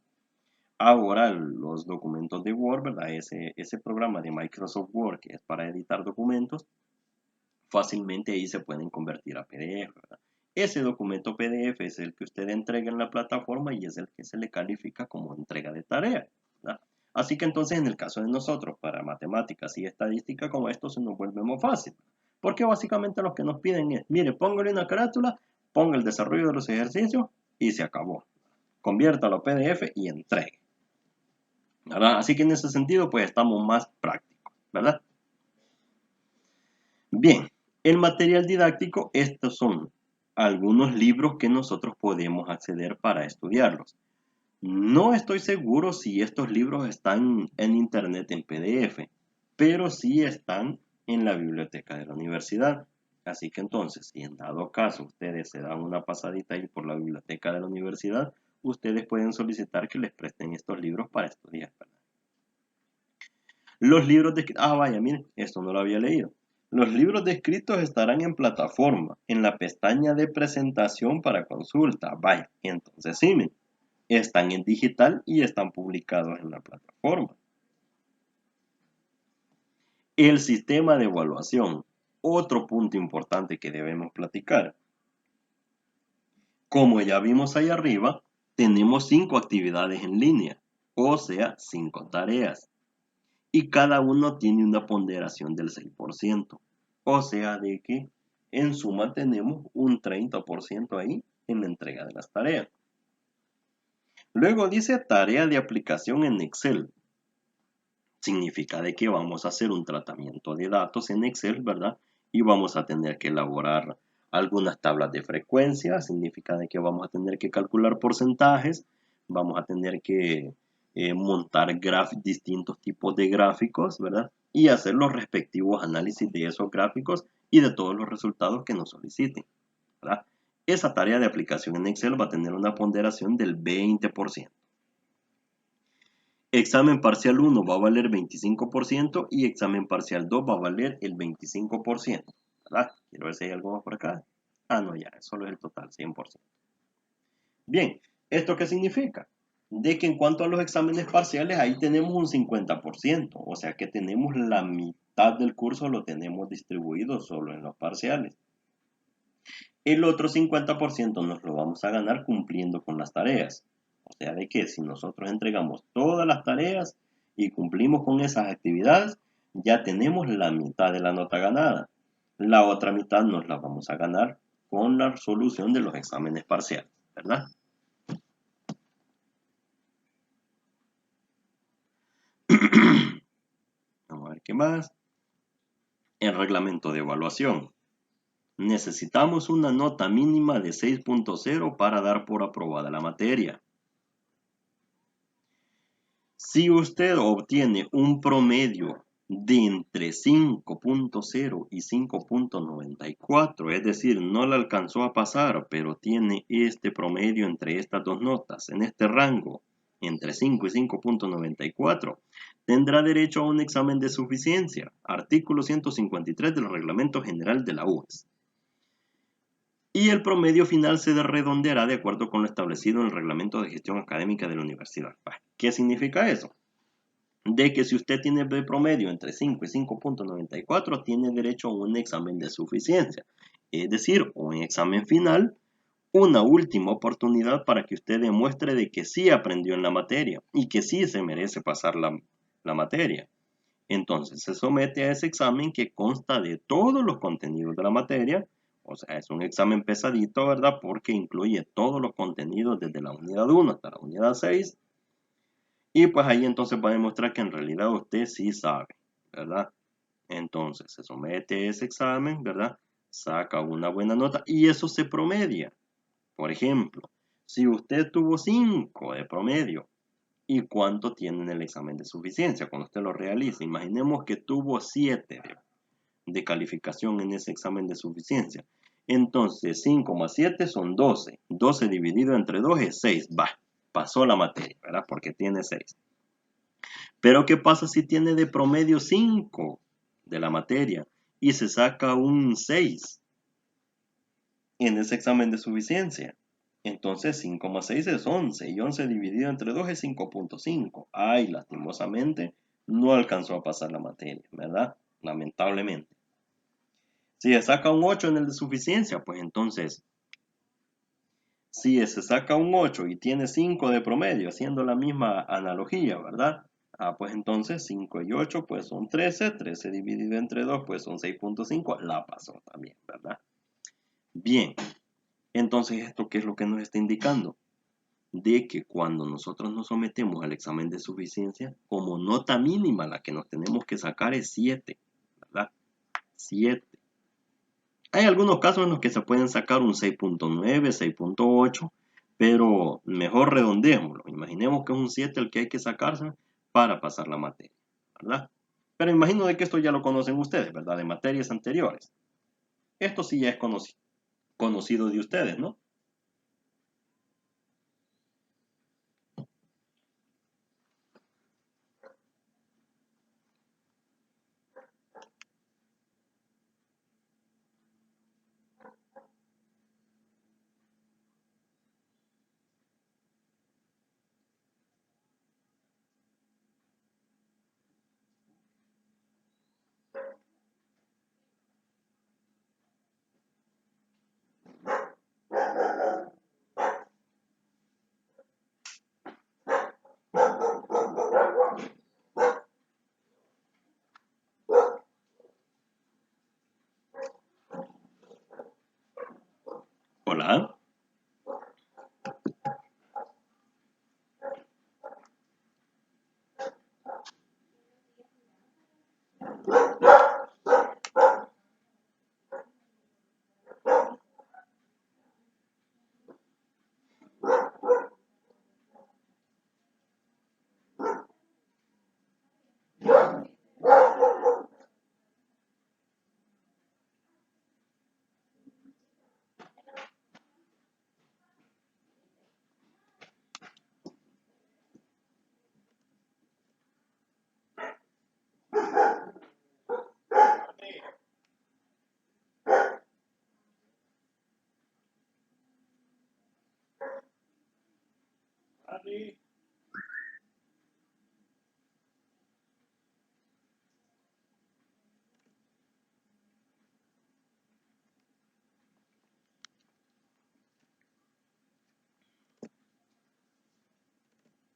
Ahora los documentos de Word, ¿verdad? Ese programa de Microsoft Word que es para editar documentos, fácilmente ahí se pueden convertir a PDF, ¿verdad? Ese documento PDF es el que usted entrega en la plataforma y es el que se le califica como entrega de tarea, ¿verdad? Así que entonces en el caso de nosotros, para matemáticas y estadística, como esto se nos vuelve muy fácil. Porque básicamente lo que nos piden es, mire, póngale una carátula, ponga el desarrollo de los ejercicios y se acabó. Conviértalo a PDF y entregue, ¿verdad? Así que en ese sentido, pues estamos más prácticos, ¿verdad? Bien, el material didáctico, estos son algunos libros que nosotros podemos acceder para estudiarlos. No estoy seguro si estos libros están en internet en PDF, pero sí están en la biblioteca de la universidad. Así que entonces, si en dado caso ustedes se dan una pasadita ahí por la biblioteca de la universidad, ustedes pueden solicitar que les presten estos libros para estudiar, ¿verdad? Los libros descritos, vaya, miren, esto no lo había leído. Los libros descritos estarán en plataforma, en la pestaña de presentación para consulta. Vaya, entonces sí, miren, están en digital y están publicados en la plataforma. El sistema de evaluación, otro punto importante que debemos platicar. Como ya vimos ahí arriba, tenemos 5 actividades en línea, o sea, 5 tareas. Y cada uno tiene una ponderación del 6%. O sea, de que en suma tenemos un 30% ahí en la entrega de las tareas. Luego dice tarea de aplicación en Excel. Significa de que vamos a hacer un tratamiento de datos en Excel, ¿verdad? Y vamos a tener que elaborar algunas tablas de frecuencia. Significa de que vamos a tener que calcular porcentajes. Vamos a tener que montar distintos tipos de gráficos, ¿verdad? Y hacer los respectivos análisis de esos gráficos y de todos los resultados que nos soliciten, ¿verdad? Esa tarea de aplicación en Excel va a tener una ponderación del 20%. Examen parcial 1 va a valer 25% y examen parcial 2 va a valer el 25%, ¿verdad? Quiero ver si hay algo más por acá. No, ya, solo es el total, 100%. Bien, ¿esto qué significa? De que en cuanto a los exámenes parciales, ahí tenemos un 50%, o sea que tenemos la mitad del curso lo tenemos distribuido solo en los parciales. El otro 50% nos lo vamos a ganar cumpliendo con las tareas. O sea, de que si nosotros entregamos todas las tareas y cumplimos con esas actividades, ya tenemos la mitad de la nota ganada. La otra mitad nos la vamos a ganar con la solución de los exámenes parciales, ¿verdad? Vamos a ver qué más. El reglamento de evaluación. Necesitamos una nota mínima de 6.0 para dar por aprobada la materia. Si usted obtiene un promedio de entre 5.0 y 5.94, es decir, no la alcanzó a pasar, pero tiene este promedio entre estas dos notas, en este rango, entre 5 y 5.94, tendrá derecho a un examen de suficiencia, artículo 153 del Reglamento General de la UAS. Y el promedio final se redondeará de acuerdo con lo establecido en el Reglamento de Gestión Académica de la Universidad. ¿Qué significa eso? De que si usted tiene de promedio entre 5 y 5.94, tiene derecho a un examen de suficiencia. Es decir, un examen final, una última oportunidad para que usted demuestre de que sí aprendió en la materia y que sí se merece pasar la materia. Entonces se somete a ese examen que consta de todos los contenidos de la materia. O sea, es un examen pesadito, ¿verdad? Porque incluye todos los contenidos desde la unidad 1 hasta la unidad 6. Y pues ahí entonces va a demostrar que en realidad usted sí sabe, ¿verdad? Entonces se somete a ese examen, ¿verdad? Saca una buena nota y eso se promedia. Por ejemplo, si usted tuvo 5 de promedio, ¿y cuánto tiene en el examen de suficiencia cuando usted lo realiza? Imaginemos que tuvo 7 de calificación en ese examen de suficiencia. Entonces 5 más 7 son 12. 12 dividido entre 2 es 6. Pasó la materia, ¿verdad? Porque tiene 6. Pero ¿qué pasa si tiene de promedio 5 de la materia y se saca un 6 en ese examen de suficiencia? Entonces 5 más 6 es 11 y 11 dividido entre 2 es 5.5. Ay, lastimosamente no alcanzó a pasar la materia, ¿verdad? Lamentablemente. Si se saca un 8 en el de suficiencia, pues entonces, si se saca un 8 y tiene 5 de promedio, haciendo la misma analogía, ¿verdad? Pues entonces 5 y 8 pues son 13, 13 dividido entre 2 pues son 6.5, la pasó también, ¿verdad? Bien, entonces ¿esto qué es lo que nos está indicando? De que cuando nosotros nos sometemos al examen de suficiencia, como nota mínima la que nos tenemos que sacar es 7, ¿verdad? 7. Hay algunos casos en los que se pueden sacar un 6.9, 6.8, pero mejor redondémoslo. Imaginemos que es un 7 el que hay que sacarse para pasar la materia, ¿verdad? Pero imagino de que esto ya lo conocen ustedes, ¿verdad? De materias anteriores. Esto sí ya es conocido de ustedes, ¿no?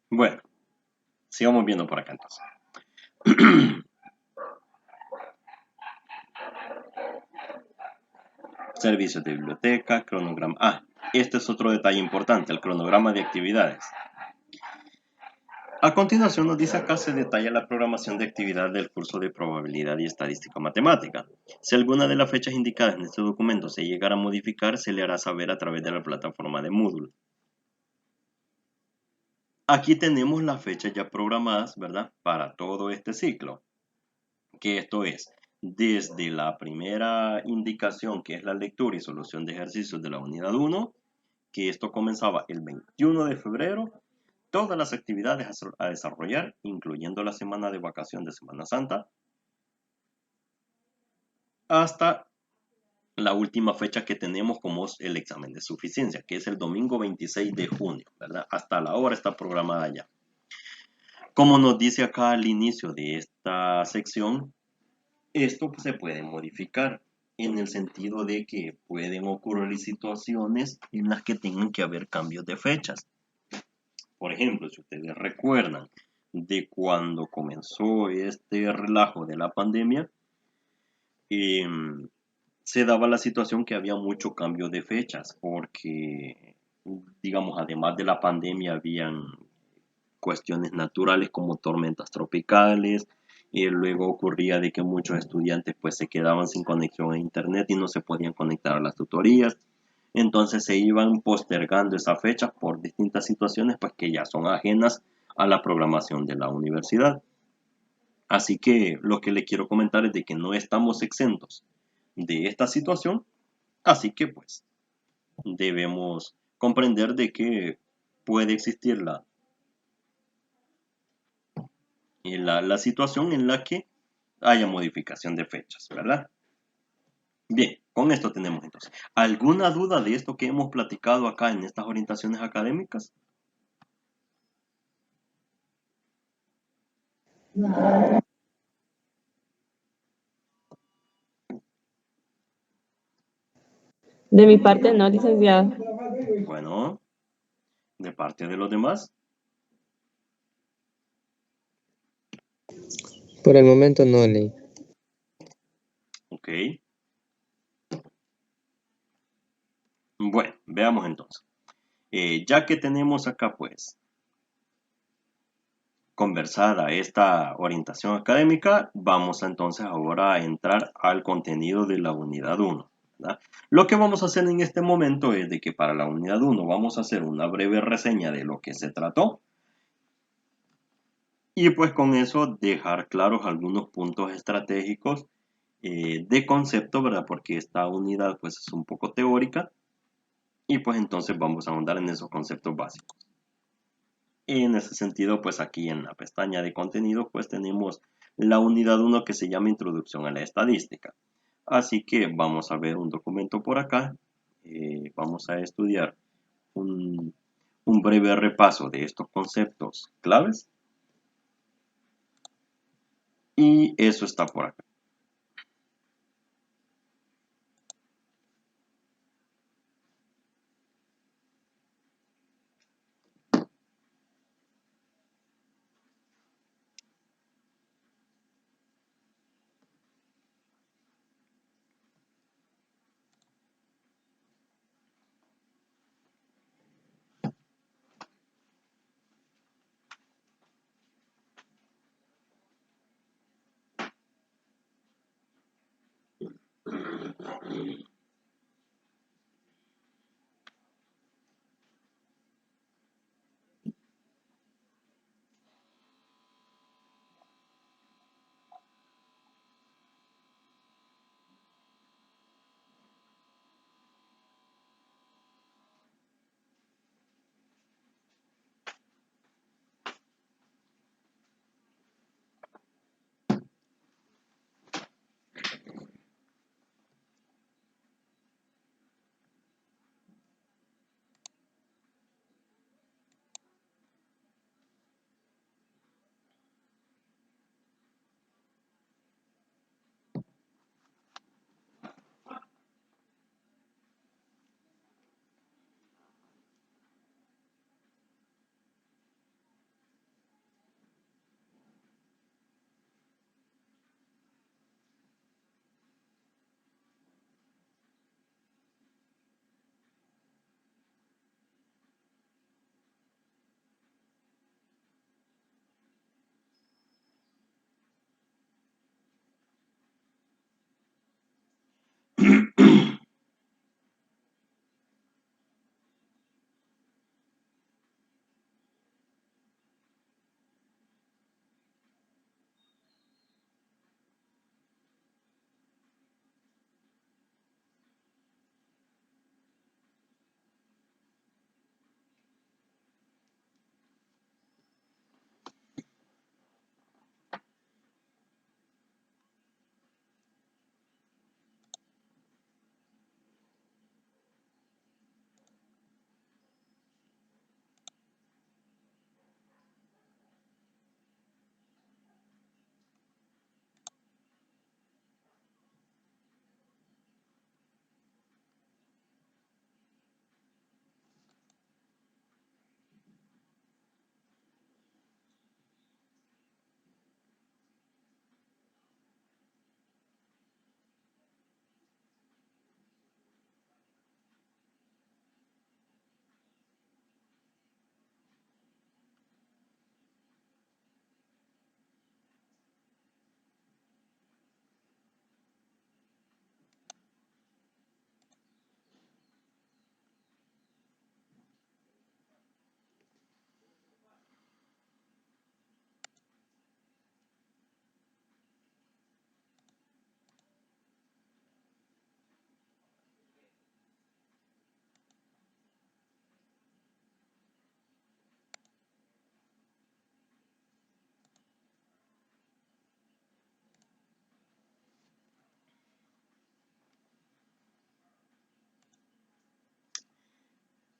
Bueno, sigamos viendo por acá entonces. Servicios de biblioteca, cronograma. Este es otro detalle importante, el cronograma de actividades. A continuación nos dice acá se detalla la programación de actividad del curso de probabilidad y estadística matemática. Si alguna de las fechas indicadas en este documento se llegara a modificar, se le hará saber a través de la plataforma de Moodle. Aquí tenemos las fechas ya programadas, ¿verdad? Para todo este ciclo. Que esto es, desde la primera indicación, que es la lectura y solución de ejercicios de la unidad 1, que esto comenzaba el 21 de febrero, todas las actividades a desarrollar, incluyendo la semana de vacación de Semana Santa, hasta la última fecha que tenemos como el examen de suficiencia, que es el domingo 26 de junio, ¿verdad? Hasta la hora está programada ya. Como nos dice acá al inicio de esta sección, esto se puede modificar en el sentido de que pueden ocurrir situaciones en las que tengan que haber cambios de fechas. Por ejemplo, si ustedes recuerdan de cuando comenzó este relajo de la pandemia, se daba la situación que había mucho cambio de fechas porque, digamos, además de la pandemia habían cuestiones naturales como tormentas tropicales, y luego ocurría de que muchos estudiantes pues se quedaban sin conexión a internet y no se podían conectar a las tutorías. Entonces se iban postergando esas fechas por distintas situaciones pues que ya son ajenas a la programación de la universidad. Así que lo que le quiero comentar es de que no estamos exentos de esta situación, así que pues debemos comprender de que puede existir la situación en la que haya modificación de fechas, ¿verdad? Bien, con esto tenemos entonces. ¿Alguna duda de esto que hemos platicado acá en estas orientaciones académicas? De mi parte, no, licenciado. Bueno, de parte de los demás. Por el momento no, Ley. Ok. Bueno, veamos entonces. Ya que tenemos acá pues conversada esta orientación académica, vamos entonces ahora a entrar al contenido de la unidad 1. ¿verdad? Lo que vamos a hacer en este momento es de que para la unidad 1 vamos a hacer una breve reseña de lo que se trató y pues con eso dejar claros algunos puntos estratégicos de concepto, ¿verdad? Porque esta unidad pues es un poco teórica y pues entonces vamos a ahondar en esos conceptos básicos. En ese sentido, pues aquí en la pestaña de contenido, pues tenemos la unidad 1 que se llama Introducción a la Estadística. Así que vamos a ver un documento por acá. Vamos a estudiar un breve repaso de estos conceptos claves. Y eso está por acá.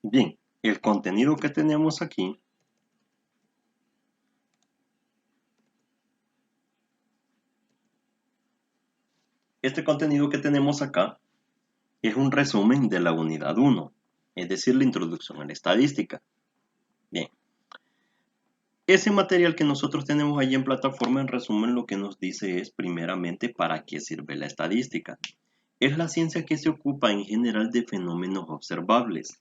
Bien, el contenido que tenemos aquí este contenido que tenemos acá es un resumen de la unidad 1, es decir, la introducción a la estadística. Bien, ese material que nosotros tenemos ahí en plataforma, en resumen, lo que nos dice es primeramente para qué sirve la estadística. Es la ciencia que se ocupa en general de fenómenos observables.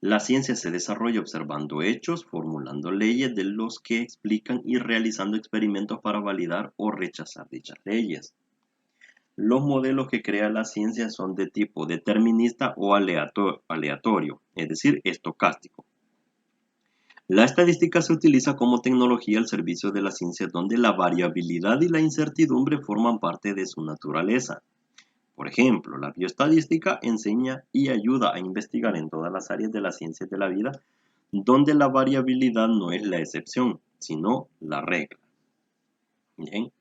La ciencia se desarrolla observando hechos, formulando leyes de los que explican y realizando experimentos para validar o rechazar dichas leyes. Los modelos que crea la ciencia son de tipo determinista o aleatorio, es decir, estocástico. La estadística se utiliza como tecnología al servicio de la ciencia donde la variabilidad y la incertidumbre forman parte de su naturaleza. Por ejemplo, la bioestadística enseña y ayuda a investigar en todas las áreas de las ciencias de la vida donde la variabilidad no es la excepción, sino la regla. Bien.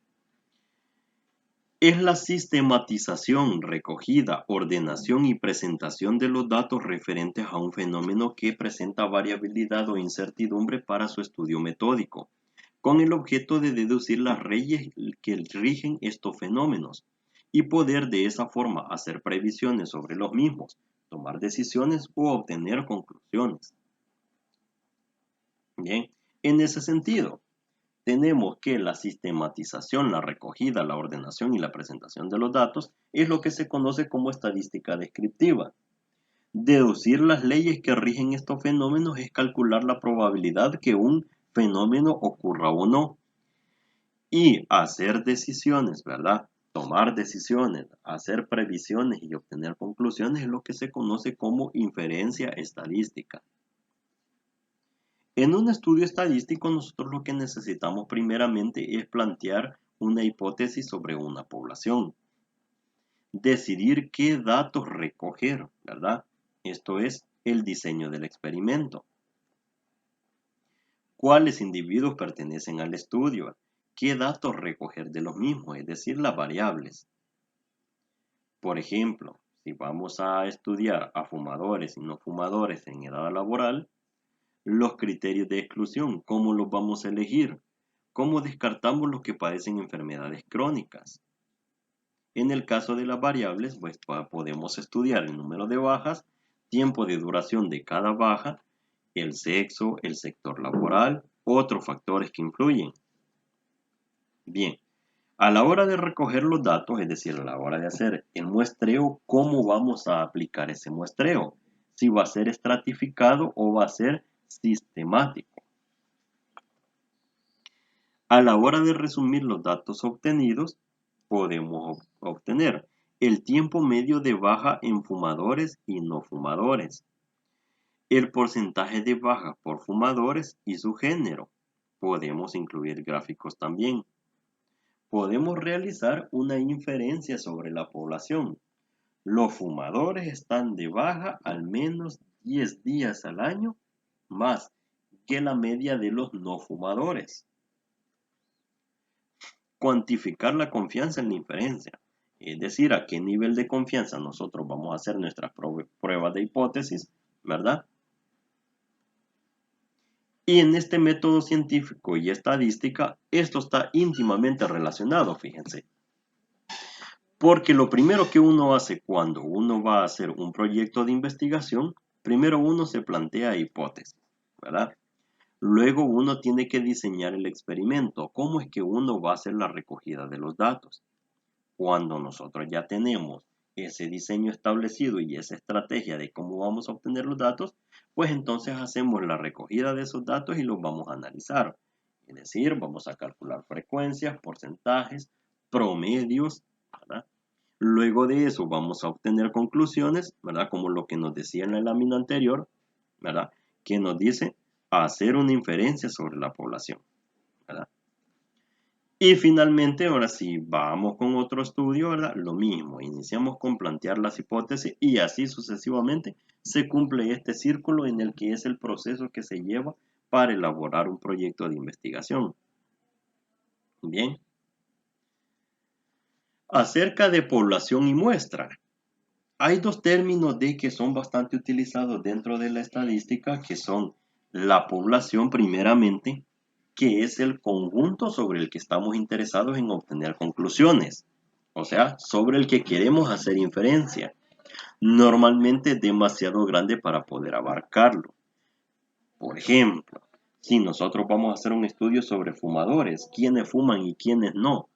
Es la sistematización, recogida, ordenación y presentación de los datos referentes a un fenómeno que presenta variabilidad o incertidumbre para su estudio metódico, con el objeto de deducir las leyes que rigen estos fenómenos y poder de esa forma hacer previsiones sobre los mismos, tomar decisiones o obtener conclusiones. Bien, en ese sentido, tenemos que la sistematización, la recogida, la ordenación y la presentación de los datos es lo que se conoce como estadística descriptiva. Deducir las leyes que rigen estos fenómenos es calcular la probabilidad que un fenómeno ocurra o no. Y hacer decisiones, ¿verdad? Tomar decisiones, hacer previsiones y obtener conclusiones es lo que se conoce como inferencia estadística. En un estudio estadístico nosotros lo que necesitamos primeramente es plantear una hipótesis sobre una población. Decidir qué datos recoger, ¿verdad? Esto es el diseño del experimento. ¿Cuáles individuos pertenecen al estudio? ¿Qué datos recoger de los mismos? Es decir, las variables. Por ejemplo, si vamos a estudiar a fumadores y no fumadores en edad laboral, los criterios de exclusión, ¿cómo los vamos a elegir? ¿Cómo descartamos los que padecen enfermedades crónicas? En el caso de las variables, pues podemos estudiar el número de bajas, tiempo de duración de cada baja, el sexo, el sector laboral, otros factores que influyen. Bien, a la hora de recoger los datos, es decir, a la hora de hacer el muestreo, ¿cómo vamos a aplicar ese muestreo? Si va a ser estratificado o va a ser sistemático. A la hora de resumir los datos obtenidos, podemos obtener el tiempo medio de baja en fumadores y no fumadores, el porcentaje de baja por fumadores y su género. Podemos incluir gráficos también. Podemos realizar una inferencia sobre la población. Los fumadores están de baja al menos 10 días al año más que la media de los no fumadores. Cuantificar la confianza en la inferencia, es decir, a qué nivel de confianza nosotros vamos a hacer nuestras pruebas de hipótesis, ¿verdad? Y en este método científico y estadística, esto está íntimamente relacionado, fíjense. Porque lo primero que uno hace cuando uno va a hacer un proyecto de investigación, primero uno se plantea hipótesis, ¿verdad? Luego uno tiene que diseñar el experimento, cómo es que uno va a hacer la recogida de los datos. Cuando nosotros ya tenemos ese diseño establecido y esa estrategia de cómo vamos a obtener los datos, pues entonces hacemos la recogida de esos datos y los vamos a analizar. Es decir, vamos a calcular frecuencias, porcentajes, promedios, ¿verdad? Luego de eso vamos a obtener conclusiones, ¿verdad? Como lo que nos decía en la lámina anterior, ¿verdad? Que nos dice hacer una inferencia sobre la población, ¿verdad? Y finalmente, ahora sí, vamos con otro estudio, ¿verdad? Lo mismo, iniciamos con plantear las hipótesis y así sucesivamente se cumple este círculo en el que es el proceso que se lleva para elaborar un proyecto de investigación. Bien. Acerca de población y muestra. Hay dos términos de que son bastante utilizados dentro de la estadística, que son la población primeramente, que es el conjunto sobre el que estamos interesados en obtener conclusiones, o sea, sobre el que queremos hacer inferencia. Normalmente es demasiado grande para poder abarcarlo. Por ejemplo, si nosotros vamos a hacer un estudio sobre fumadores, quiénes fuman y quiénes no.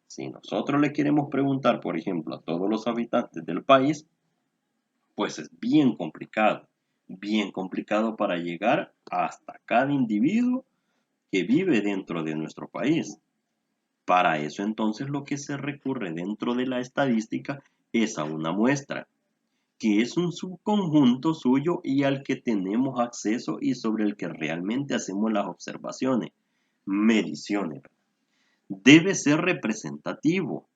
Si nosotros le queremos preguntar, por ejemplo, a todos los habitantes del país, pues es bien complicado para llegar hasta cada individuo que vive dentro de nuestro país. Para eso entonces lo que se recurre dentro de la estadística es a una muestra, que es un subconjunto suyo y al que tenemos acceso y sobre el que realmente hacemos las observaciones, mediciones. Debe ser representativo.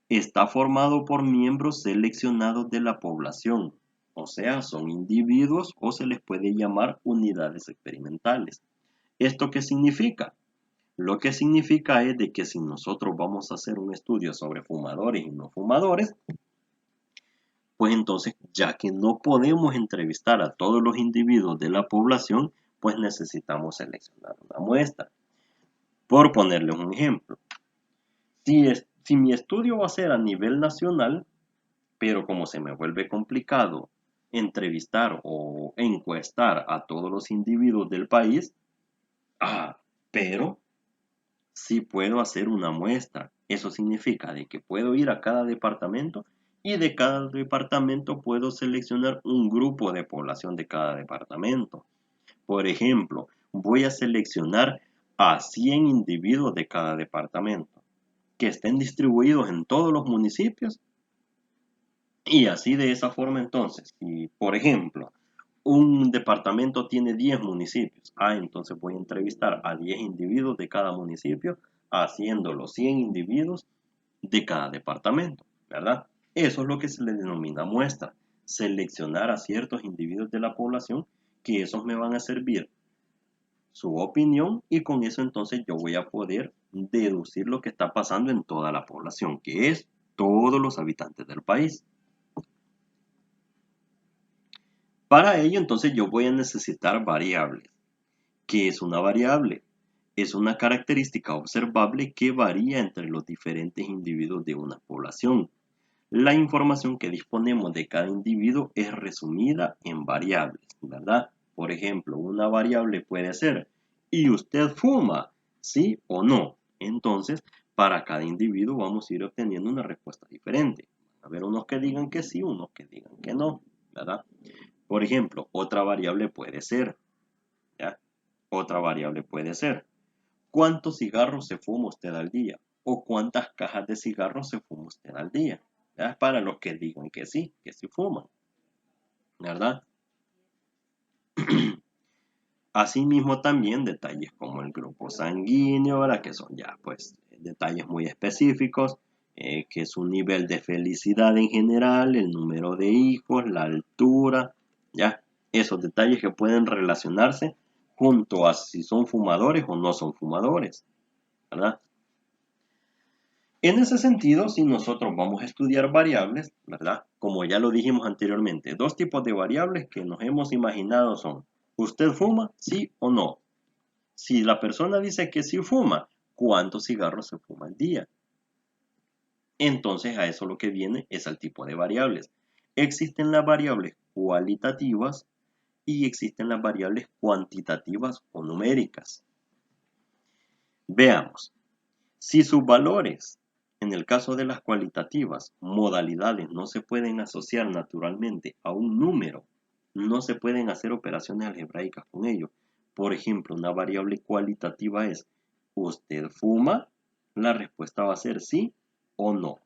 Está formado por miembros seleccionados de la población, o sea, son individuos o se les puede llamar unidades experimentales. ¿Esto qué significa? Lo que significa es de que si nosotros vamos a hacer un estudio sobre fumadores y no fumadores, pues entonces, ya que no podemos entrevistar a todos los individuos de la población, pues necesitamos seleccionar una muestra. Por ponerles un ejemplo, si mi estudio va a ser a nivel nacional, pero como se me vuelve complicado entrevistar o encuestar a todos los individuos del país, pero sí puedo hacer una muestra. Eso significa de que puedo ir a cada departamento y de cada departamento puedo seleccionar un grupo de población de cada departamento. Por ejemplo, voy a seleccionar a 100 individuos de cada departamento que estén distribuidos en todos los municipios. Y así de esa forma entonces, si por ejemplo un departamento tiene 10 municipios, entonces voy a entrevistar a 10 individuos de cada municipio, haciendo los 100 individuos de cada departamento, ¿verdad? Eso es lo que se le denomina muestra, seleccionar a ciertos individuos de la población que esos me van a servir su opinión y con eso entonces yo voy a poder deducir lo que está pasando en toda la población, que es todos los habitantes del país. Para ello, entonces, yo voy a necesitar variables. ¿Qué es una variable? Es una característica observable que varía entre los diferentes individuos de una población. La información que disponemos de cada individuo es resumida en variables, ¿verdad? Por ejemplo, una variable puede ser, ¿y usted fuma? ¿Sí o no? Entonces, para cada individuo vamos a ir obteniendo una respuesta diferente. Va a haber unos que digan que sí, unos que digan que no, ¿verdad? Por ejemplo, otra variable puede ser, ¿ya? Otra variable puede ser, ¿cuántos cigarros se fuma usted al día? O ¿cuántas cajas de cigarros se fuma usted al día? ¿Ya? Para los que digan que sí fuman, ¿verdad? Asimismo también detalles como el grupo sanguíneo, ¿verdad? Que son ya pues detalles muy específicos, que es un nivel de felicidad en general, el número de hijos, la altura, ¿ya? Esos detalles que pueden relacionarse junto a si son fumadores o no son fumadores, ¿verdad? En ese sentido, si nosotros vamos a estudiar variables, ¿verdad? Como ya lo dijimos anteriormente, dos tipos de variables que nos hemos imaginado son, ¿usted fuma? ¿Sí o no? Si la persona dice que sí fuma, ¿cuántos cigarros se fuma al día? Entonces a eso lo que viene es al tipo de variables. Existen las variables cualitativas y existen las variables cuantitativas o numéricas. Veamos, si sus valores, en el caso de las cualitativas, modalidades no se pueden asociar naturalmente a un número, no se pueden hacer operaciones algebraicas con ello. Por ejemplo, una variable cualitativa es, ¿usted fuma? La respuesta va a ser sí o no,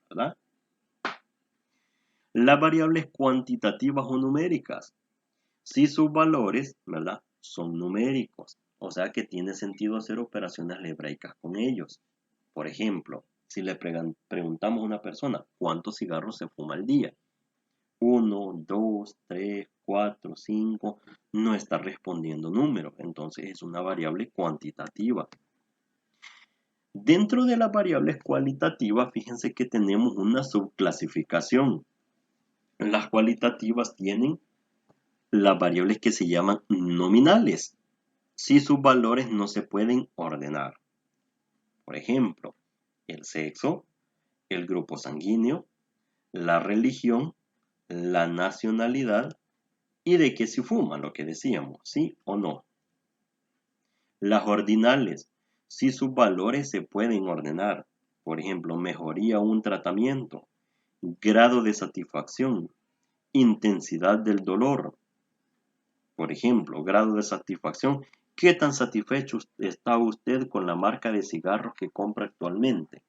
¿verdad? Las variables cuantitativas o numéricas, si sus valores, ¿verdad?, son numéricos, o sea que tiene sentido hacer operaciones algebraicas con ellos. Por ejemplo, si le preguntamos a una persona cuántos cigarros se fuma al día, 1, 2, 3, 4, 5, no está respondiendo números, entonces es una variable cuantitativa. Dentro de las variables cualitativas, fíjense que tenemos una subclasificación. Las cualitativas tienen las variables que se llaman nominales, si sus valores no se pueden ordenar. Por ejemplo, el sexo, el grupo sanguíneo, la religión, la nacionalidad y de que si fuman, lo que decíamos, sí o no. Las ordinales, si sus valores se pueden ordenar. Por ejemplo, mejoría un tratamiento, grado de satisfacción, intensidad del dolor. Por ejemplo, grado de satisfacción. ¿Qué tan satisfecho está usted con la marca de cigarros que compra actualmente?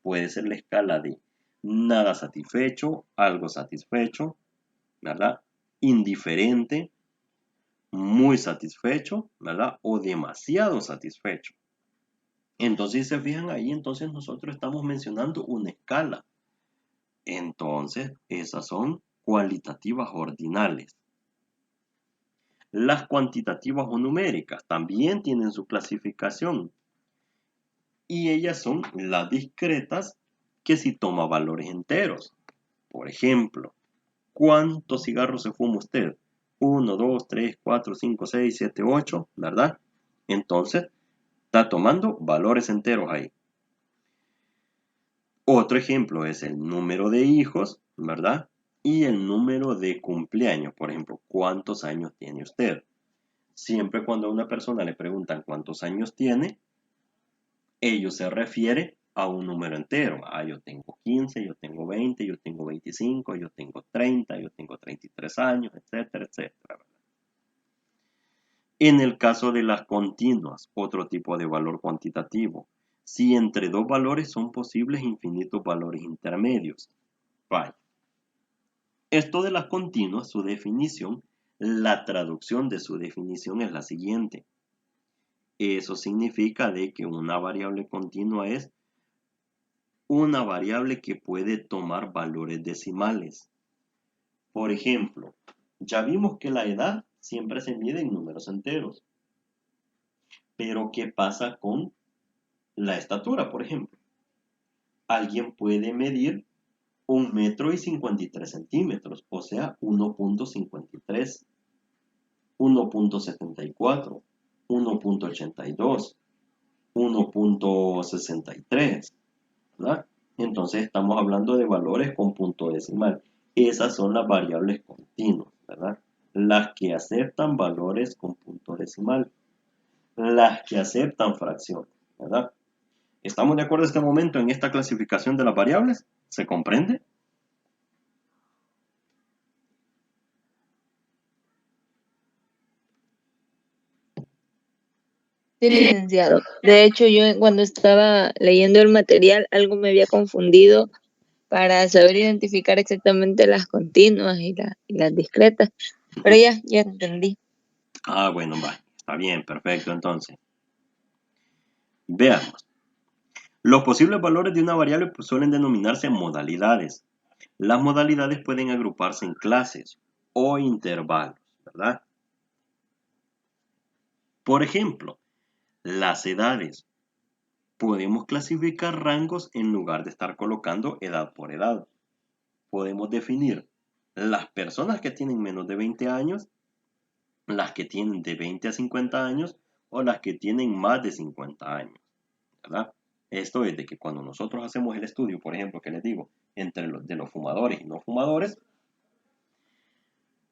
Puede ser la escala de nada satisfecho, algo satisfecho, ¿verdad? Indiferente, muy satisfecho, ¿verdad? O demasiado satisfecho. Entonces, si se fijan ahí, entonces nosotros estamos mencionando una escala. Entonces, esas son cualitativas ordinales. Las cuantitativas o numéricas también tienen su clasificación. Y ellas son las discretas que si toma valores enteros. Por ejemplo, ¿cuántos cigarros se fuma usted? 1, 2, 3, 4, 5, 6, 7, 8, ¿verdad? Entonces, está tomando valores enteros ahí. Otro ejemplo es el número de hijos, ¿verdad? Y el número de cumpleaños. Por ejemplo, ¿cuántos años tiene usted? Siempre cuando a una persona le preguntan cuántos años tiene, ello se refiere a un número entero. Yo tengo 15, yo tengo 20, yo tengo 25, yo tengo 30, yo tengo 33 años, etcétera, etcétera. En el caso de las continuas, otro tipo de valor cuantitativo, si entre dos valores son posibles infinitos valores intermedios. Vaya. Esto de las continuas, su definición, la traducción de su definición es la siguiente. Eso significa de que una variable continua es una variable que puede tomar valores decimales. Por ejemplo, ya vimos que la edad siempre se mide en números enteros. Pero ¿qué pasa con la estatura, por ejemplo? Alguien puede medir 1,53 m, o sea, 1,53, 1,74, 1,82, 1,63, ¿verdad? Entonces estamos hablando de valores con punto decimal. Esas son las variables continuas, ¿verdad? Las que aceptan valores con punto decimal. Las que aceptan fracciones, ¿verdad? ¿Estamos de acuerdo en este momento en esta clasificación de las variables? ¿Se comprende? Sí, licenciado. De hecho, yo cuando estaba leyendo el material, algo me había confundido para saber identificar exactamente las continuas y las discretas. Pero ya entendí. Bueno, va. Está bien, perfecto, entonces. Veamos. Los posibles valores de una variable suelen denominarse modalidades. Las modalidades pueden agruparse en clases o intervalos, ¿verdad? Por ejemplo, las edades. Podemos clasificar rangos en lugar de estar colocando edad por edad. Podemos definir las personas que tienen menos de 20 años, las que tienen de 20 a 50 años o las que tienen más de 50 años, ¿verdad? Esto es de que cuando nosotros hacemos el estudio, por ejemplo, que les digo, entre los fumadores y no fumadores,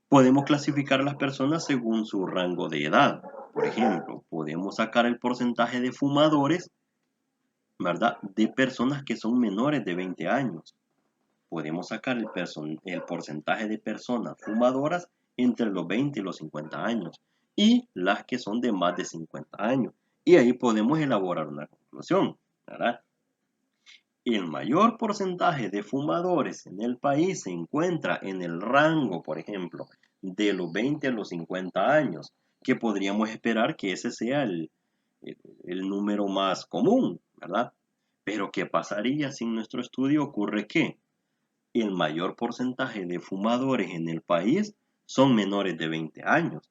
podemos clasificar a las personas según su rango de edad. Por ejemplo, podemos sacar el porcentaje de fumadores, ¿verdad? De personas que son menores de 20 años. Podemos sacar el porcentaje de personas fumadoras entre los 20 y los 50 años y las que son de más de 50 años. Y ahí podemos elaborar una conclusión, ¿verdad? El mayor porcentaje de fumadores en el país se encuentra en el rango, por ejemplo, de los 20 a los 50 años, que podríamos esperar que ese sea el número más común, ¿verdad? Pero ¿qué pasaría si en nuestro estudio ocurre que el mayor porcentaje de fumadores en el país son menores de 20 años?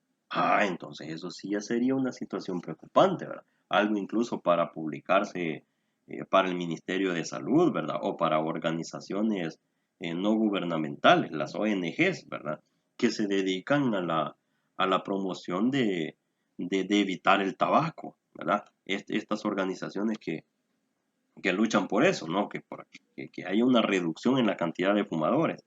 Entonces eso sí ya sería una situación preocupante, ¿verdad? Algo incluso para publicarse para el Ministerio de Salud, ¿verdad? O para organizaciones no gubernamentales, las ONGs, ¿verdad? Que se dedican a la promoción de evitar el tabaco, ¿verdad? Estas organizaciones que luchan por eso, ¿no? Que haya una reducción en la cantidad de fumadores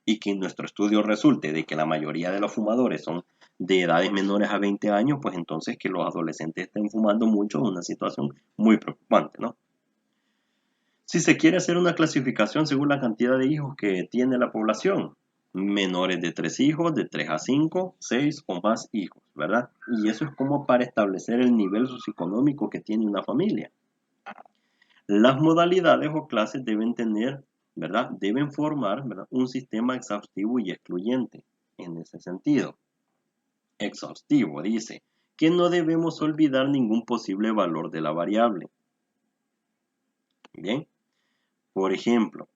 y que en nuestro estudio resulte de que la mayoría de los fumadores son de edades menores a 20 años, pues entonces que los adolescentes estén fumando mucho es una situación muy preocupante, ¿no? Si se quiere hacer una clasificación según la cantidad de hijos que tiene la población, menores de 3 hijos, de 3 a 5, 6 o más hijos, ¿verdad? Y eso es como para establecer el nivel socioeconómico que tiene una familia. Las modalidades o clases deben tener, ¿verdad? Deben formar, ¿verdad? Un sistema exhaustivo y excluyente en ese sentido. Exhaustivo dice que no debemos olvidar ningún posible valor de la variable. Bien, por ejemplo,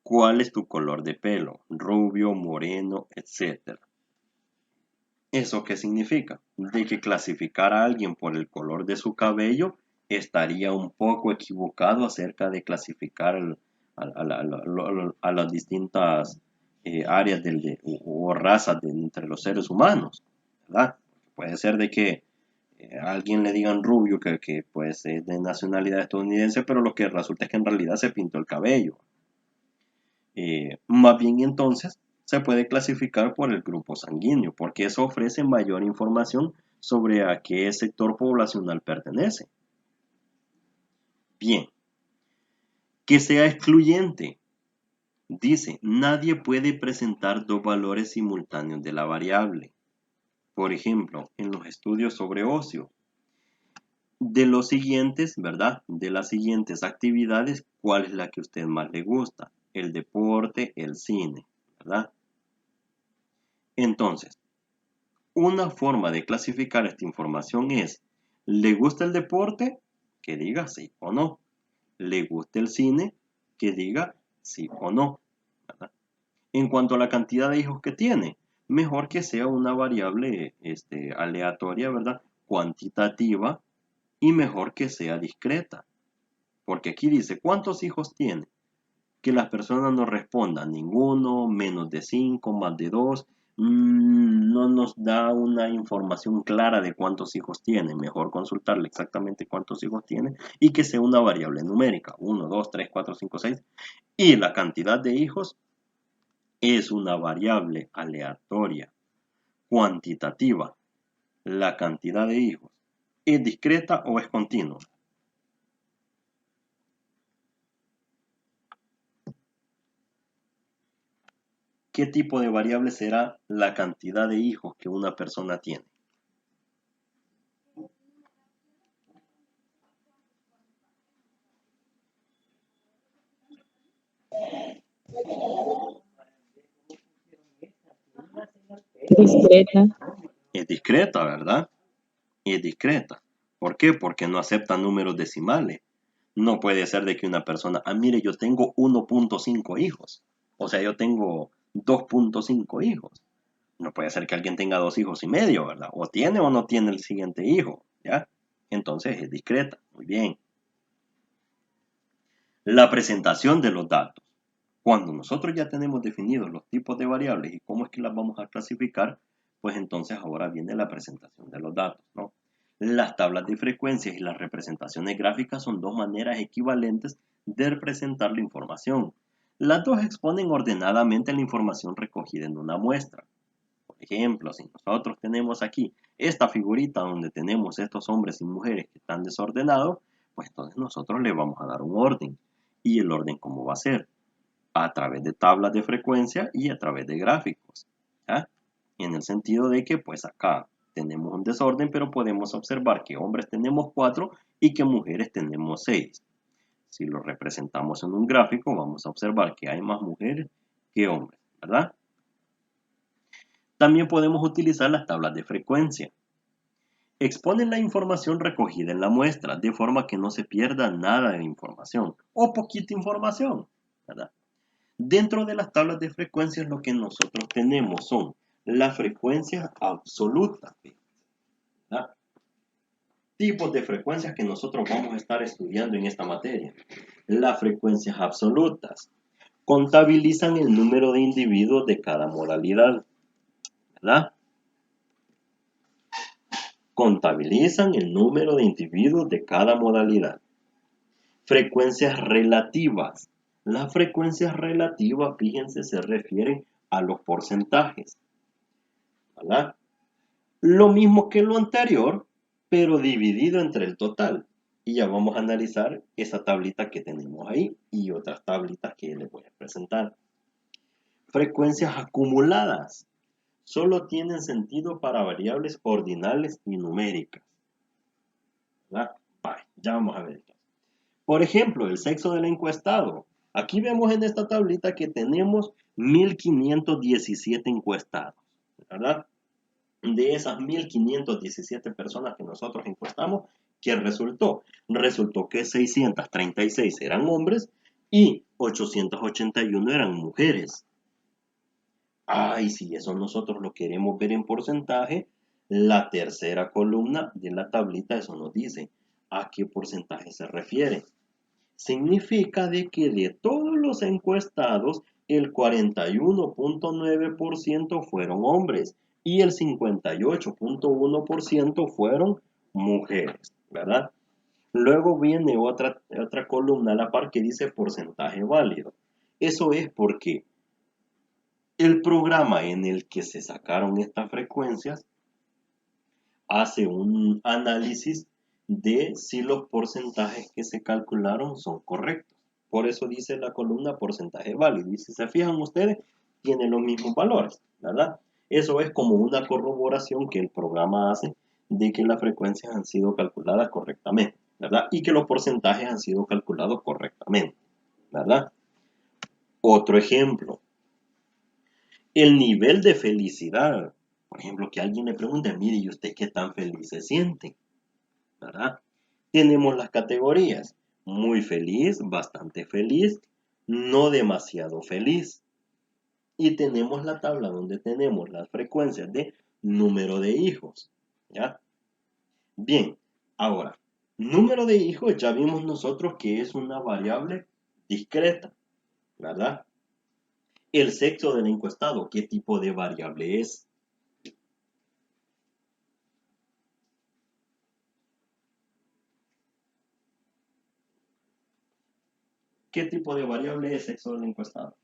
¿cuál es tu color de pelo? Rubio, moreno, etcétera. ¿Eso qué significa? De que clasificar a alguien por el color de su cabello estaría un poco equivocado acerca de clasificar a las distintas áreas o razas entre los seres humanos, ¿verdad? Puede ser de que a alguien le digan rubio que pues es de nacionalidad estadounidense, pero lo que resulta es que en realidad se pintó el cabello. Más bien entonces se puede clasificar por el grupo sanguíneo, porque eso ofrece mayor información sobre a qué sector poblacional pertenece. Bien, que sea excluyente. Dice, nadie puede presentar dos valores simultáneos de la variable. Por ejemplo, en los estudios sobre ocio, de los siguientes, ¿verdad? De las siguientes actividades, ¿cuál es la que a usted más le gusta? El deporte, el cine, ¿verdad? Entonces, una forma de clasificar esta información es, ¿le gusta el deporte? Que diga sí o no. ¿Le gusta el cine? Que diga sí o no, ¿verdad? En cuanto a la cantidad de hijos que tiene, mejor que sea una variable aleatoria, ¿verdad? Cuantitativa, y mejor que sea discreta. Porque aquí dice, ¿cuántos hijos tiene? Que las personas no respondan ninguno, menos de 5, más de 2, no nos da una información clara de cuántos hijos tiene. Mejor consultarle exactamente cuántos hijos tiene y que sea una variable numérica, 1, 2, 3, 4, 5, 6. Y la cantidad de hijos es una variable aleatoria, cuantitativa. La cantidad de hijos, ¿es discreta o es continua? ¿Qué tipo de variable será la cantidad de hijos que una persona tiene? Discreta. Es discreta, ¿verdad? Es discreta. ¿Por qué? Porque no acepta números decimales. No puede ser de que una persona, mire, yo tengo 1.5 hijos. O sea, yo tengo 2.5 hijos. No puede ser que alguien tenga 2 hijos y medio, ¿verdad? O tiene o no tiene el siguiente hijo, ¿ya? Entonces es discreta. Muy bien. La presentación de los datos. Cuando nosotros ya tenemos definidos los tipos de variables y cómo es que las vamos a clasificar, pues entonces ahora viene la presentación de los datos, ¿no? Las tablas de frecuencias y las representaciones gráficas son dos maneras equivalentes de representar la información. Las dos exponen ordenadamente la información recogida en una muestra. Por ejemplo, si nosotros tenemos aquí esta figurita donde tenemos estos hombres y mujeres que están desordenados, pues entonces nosotros le vamos a dar un orden. ¿Y el orden cómo va a ser? A través de tablas de frecuencia y a través de gráficos, ¿ya? En el sentido de que pues acá tenemos un desorden, pero podemos observar que hombres tenemos 4 y que mujeres tenemos 6. Si lo representamos en un gráfico, vamos a observar que hay más mujeres que hombres, ¿verdad? También podemos utilizar las tablas de frecuencia. Exponen la información recogida en la muestra, de forma que no se pierda nada de información, o poquita información, ¿verdad? Dentro de las tablas de frecuencias lo que nosotros tenemos son las frecuencias absolutas, ¿verdad? Tipos de frecuencias que nosotros vamos a estar estudiando en esta materia. Las frecuencias absolutas. contabilizan el número de individuos de cada modalidad, ¿verdad? Contabilizan el número de individuos de cada modalidad. Frecuencias relativas. Las frecuencias relativas, fíjense, se refieren a los porcentajes, ¿verdad? Lo mismo que lo anterior, pero dividido entre el total. Y ya vamos a analizar esa tablita que tenemos ahí y otras tablitas que les voy a presentar. Frecuencias acumuladas. Solo tienen sentido para variables ordinales y numéricas, ¿verdad? Vale, ya vamos a ver esto. Por ejemplo, el sexo del encuestado. Aquí vemos en esta tablita que tenemos 1517 encuestados, ¿verdad? De esas 1517 personas que nosotros encuestamos, ¿qué resultó? Resultó que 636 eran hombres y 881 eran mujeres. Ay, si eso nosotros lo queremos ver en porcentaje, la tercera columna de la tablita eso nos dice a qué porcentaje se refiere. Significa de que de todos los encuestados, el 41.9% fueron hombres y el 58.1% fueron mujeres, ¿verdad? Luego viene otra columna a la par que dice porcentaje válido. Eso es porque el programa en el que se sacaron estas frecuencias hace un análisis de si los porcentajes que se calcularon son correctos. Por eso dice la columna porcentaje válido. Y si se fijan ustedes, tiene los mismos valores, ¿verdad? Eso es como una corroboración que el programa hace de que las frecuencias han sido calculadas correctamente, ¿verdad? Y que los porcentajes han sido calculados correctamente, ¿verdad? Otro ejemplo. El nivel de felicidad. Por ejemplo, que alguien le pregunte, mire, ¿y usted qué tan feliz se siente? ¿Verdad? Tenemos las categorías. Muy feliz, bastante feliz, no demasiado feliz. Y tenemos la tabla donde tenemos las frecuencias de número de hijos. ¿Ya? Bien, ahora, número de hijos ya vimos nosotros que es una variable discreta, ¿verdad? El sexo del encuestado, ¿qué tipo de variable es? ¿Qué tipo de variable es sexo del encuestado?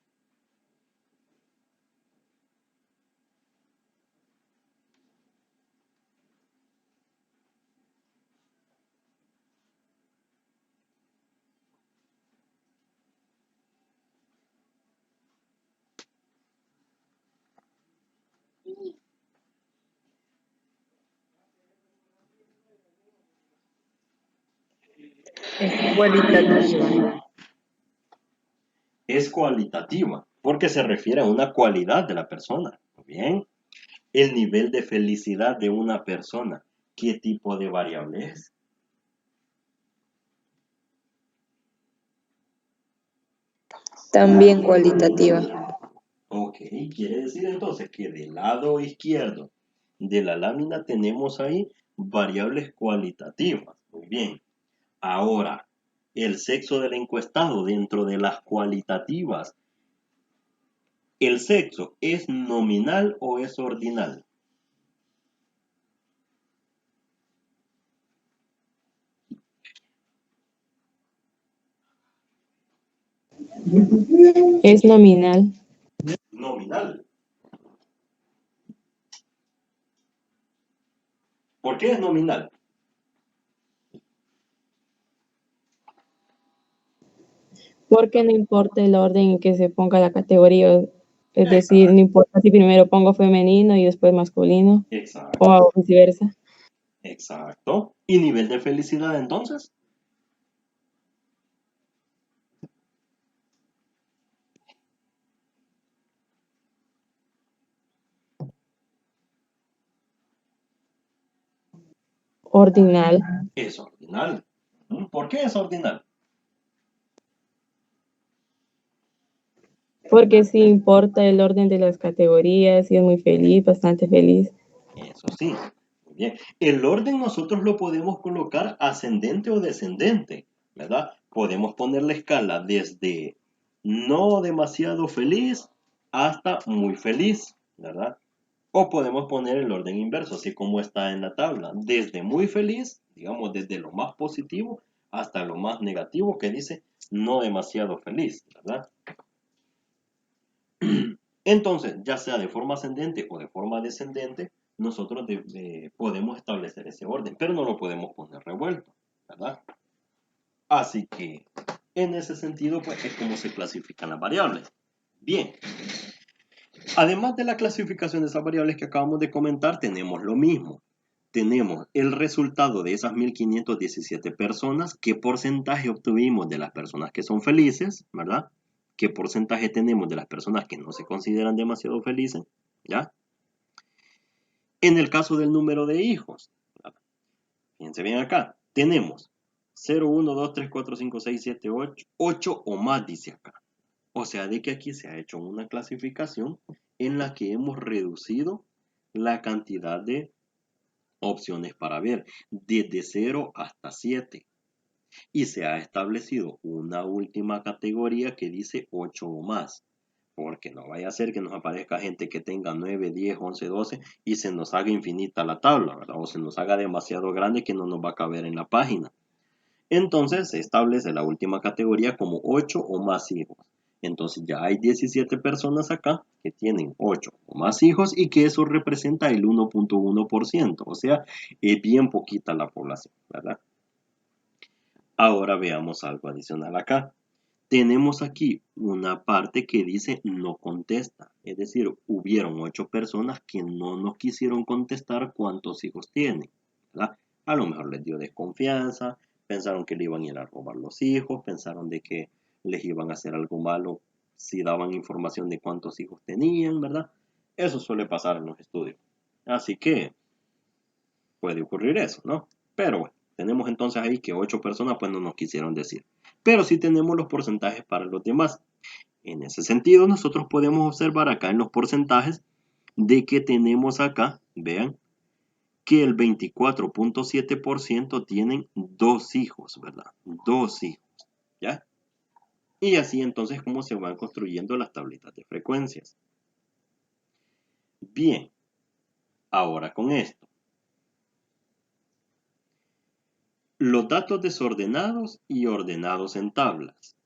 Es cualitativa. Es cualitativa, porque se refiere a una cualidad de la persona. Bien. El nivel de felicidad de una persona, ¿qué tipo de variable es? También cualitativa. Ok, quiere decir entonces que del lado izquierdo de la lámina tenemos ahí variables cualitativas. Muy bien. Ahora, el sexo del encuestado dentro de las cualitativas. ¿El sexo es nominal o es ordinal? Es nominal. Nominal. ¿Por qué es nominal? Porque no importa el orden en que se ponga la categoría. Es decir, no importa si primero pongo femenino y después masculino Exacto, o viceversa. exacto. ¿Y nivel de felicidad entonces? Ordinal. Es ordinal. ¿Por qué es ordinal? Porque sí importa el orden de las categorías y es muy feliz, bastante feliz. Eso sí. Muy bien. El orden nosotros lo podemos colocar ascendente o descendente, ¿verdad? Podemos poner la escala desde no demasiado feliz hasta muy feliz, ¿verdad? O podemos poner el orden inverso, así como está en la tabla, desde muy feliz, digamos desde lo más positivo hasta lo más negativo que dice no demasiado feliz, ¿verdad? Entonces, ya sea de forma ascendente o de forma descendente, nosotros podemos establecer ese orden, pero no lo podemos poner revuelto, ¿verdad? Así que, en ese sentido, pues es como se clasifican las variables. Bien, además de la clasificación de esas variables que acabamos de comentar, tenemos lo mismo. Tenemos el resultado de esas 1517 personas, qué porcentaje obtuvimos de las personas que son felices, ¿verdad? ¿Qué porcentaje tenemos de las personas que no se consideran demasiado felices? ¿Ya? En el caso del número de hijos, fíjense bien acá, tenemos 0, 1, 2, 3, 4, 5, 6, 7, 8, 8 o más, dice acá. O sea, de que aquí se ha hecho una clasificación en la que hemos reducido la cantidad de opciones para ver, desde 0 hasta 7. Y se ha establecido una última categoría que dice 8 o más. Porque no vaya a ser que nos aparezca gente que tenga 9, 10, 11, 12 y se nos haga infinita la tabla, ¿verdad? O se nos haga demasiado grande que no nos va a caber en la página. Entonces se establece la última categoría como 8 o más hijos. Entonces ya hay 17 personas acá que tienen 8 o más hijos y que eso representa el 1.1%. O sea, es bien poquita la población, ¿verdad? Ahora veamos algo adicional acá. Tenemos aquí una parte que dice no contesta. Es decir, hubieron 8 personas que no nos quisieron contestar cuántos hijos tienen, ¿verdad? A lo mejor les dio desconfianza, pensaron que le iban a ir a robar los hijos, pensaron de que les iban a hacer algo malo si daban información de cuántos hijos tenían, ¿verdad? Eso suele pasar en los estudios. Así que puede ocurrir eso, ¿no? Pero bueno, tenemos entonces ahí que 8 personas pues no nos quisieron decir. Pero sí tenemos los porcentajes para los demás. En ese sentido, nosotros podemos observar acá en los porcentajes de que tenemos acá, vean, que el 24.7% tienen 2 hijos, ¿verdad? 2 hijos, ¿ya? Y así entonces cómo se van construyendo las tabletas de frecuencias. Bien, ahora con esto. Los datos desordenados y ordenados en tablas.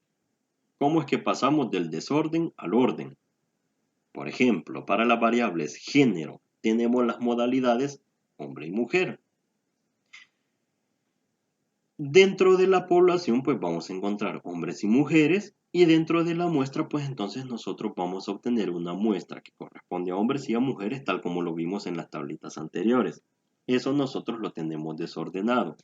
¿Cómo es que pasamos del desorden al orden? Por ejemplo, para las variables género tenemos las modalidades hombre y mujer. Dentro de la población pues vamos a encontrar hombres y mujeres y dentro de la muestra pues entonces nosotros vamos a obtener una muestra que corresponde a hombres y a mujeres tal como lo vimos en las tablitas anteriores. Eso nosotros lo tenemos desordenado.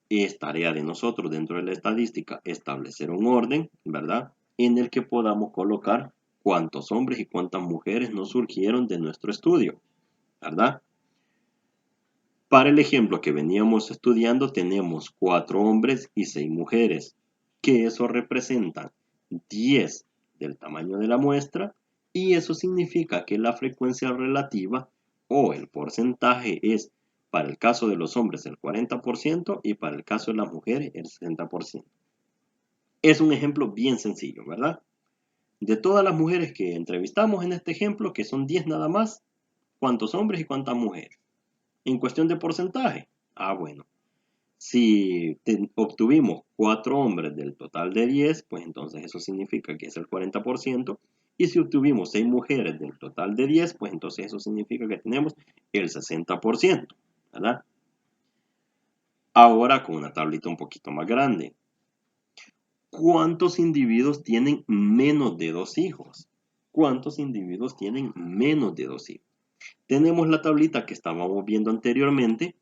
Es tarea de nosotros dentro de la estadística establecer un orden, ¿verdad? En el que podamos colocar cuántos hombres y cuántas mujeres nos surgieron de nuestro estudio, ¿verdad? Para el ejemplo que veníamos estudiando tenemos 4 hombres y 6 mujeres, que eso representa 10 del tamaño de la muestra y eso significa que la frecuencia relativa o el porcentaje es para el caso de los hombres el 40% y para el caso de las mujeres el 60%. Es un ejemplo bien sencillo, ¿verdad? De todas las mujeres que entrevistamos en este ejemplo, que son 10 nada más, ¿cuántos hombres y cuántas mujeres? En cuestión de porcentaje, bueno, si obtuvimos 4 hombres del total de 10, pues entonces eso significa que es el 40%. Y si obtuvimos 6 mujeres del total de 10, pues entonces eso significa que tenemos el 60%, ¿verdad? Ahora con una tablita un poquito más grande. ¿Cuántos individuos tienen menos de 2 hijos? ¿Cuántos individuos tienen menos de 2 hijos? Tenemos la tablita que estábamos viendo anteriormente,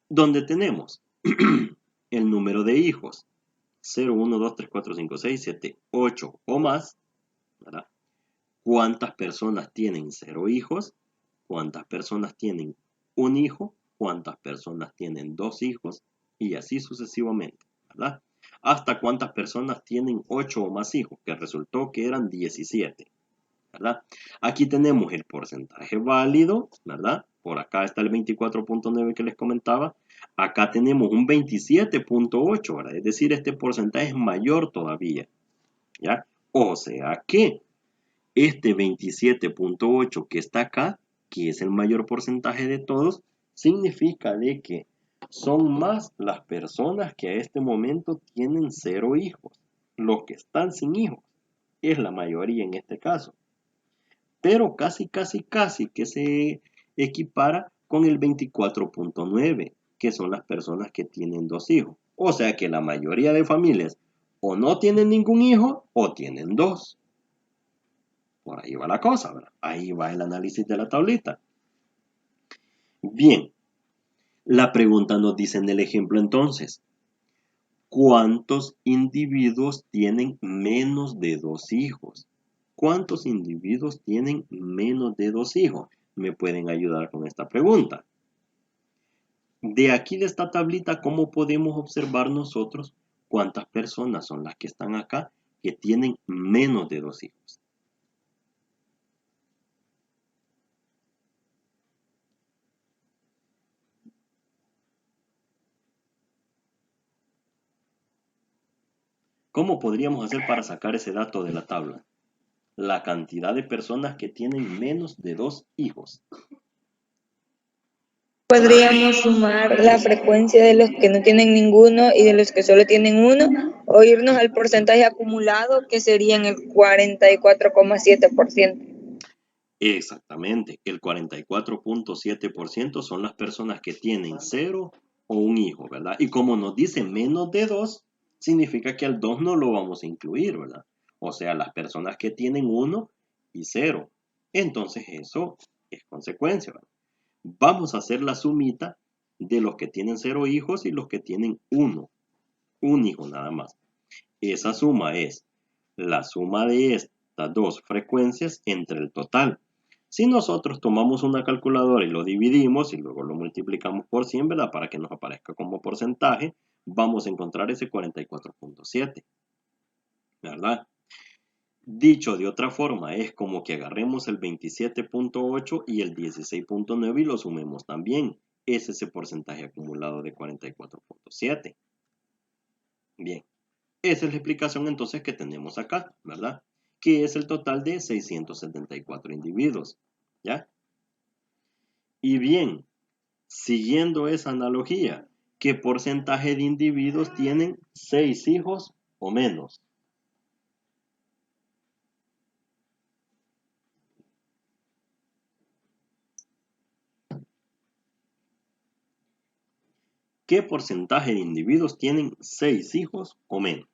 donde tenemos el número de hijos, 0, 1, 2, 3, 4, 5, 6, 7, 8 o más, ¿verdad? ¿Cuántas personas tienen 0 hijos? ¿Cuántas personas tienen un hijo? ¿Cuántas personas tienen 2 hijos? Y así sucesivamente, ¿verdad? ¿Hasta cuántas personas tienen 8 o más hijos? Que resultó que eran 17, ¿verdad? Aquí tenemos el porcentaje válido, ¿verdad? Por acá está el 24.9 que les comentaba. Acá tenemos un 27.8, ¿verdad? Es decir, este porcentaje es mayor todavía, ¿ya? O sea que este 27.8 que está acá, que es el mayor porcentaje de todos, significa de que son más las personas que a este momento tienen 0 hijos. Los que están sin hijos es la mayoría en este caso. Pero casi que se equipara con el 24.9, que son las personas que tienen 2 hijos. O sea que la mayoría de familias o no tienen ningún hijo o tienen 2. Por ahí va la cosa, ¿verdad? Ahí va el análisis de la tablita. Bien, la pregunta nos dice en el ejemplo entonces, ¿cuántos individuos tienen menos de 2 hijos? ¿Cuántos individuos tienen menos de 2 hijos? ¿Me pueden ayudar con esta pregunta? De aquí de esta tablita, ¿cómo podemos observar nosotros cuántas personas son las que están acá que tienen menos de 2 hijos? ¿Cómo podríamos hacer para sacar ese dato de la tabla? La cantidad de personas que tienen menos de 2 hijos. Podríamos sumar la frecuencia de los que no tienen ninguno y de los que solo tienen uno, o irnos al porcentaje acumulado, que serían el 44,7%. Exactamente, el 44.7% son las personas que tienen 0 o un hijo, ¿verdad? Y como nos dice menos de 2, significa que al 2 no lo vamos a incluir, ¿verdad? O sea, las personas que tienen 1 y 0. Entonces eso es consecuencia, ¿verdad? Vamos a hacer la sumita de los que tienen 0 hijos y los que tienen 1, un hijo nada más. Esa suma es la suma de estas dos frecuencias entre el total. Si nosotros tomamos una calculadora y lo dividimos y luego lo multiplicamos por 100, ¿verdad? Para que nos aparezca como porcentaje, vamos a encontrar ese 44.7, ¿verdad? Dicho de otra forma, es como que agarremos el 27.8 y el 16.9 y lo sumemos también. Es ese porcentaje acumulado de 44.7. Bien, esa es la explicación entonces que tenemos acá, ¿verdad? Que es el total de 674 individuos, ¿ya? Y bien, siguiendo esa analogía, ¿qué porcentaje de individuos tienen 6 hijos o menos? ¿Qué porcentaje de individuos tienen 6 hijos o menos?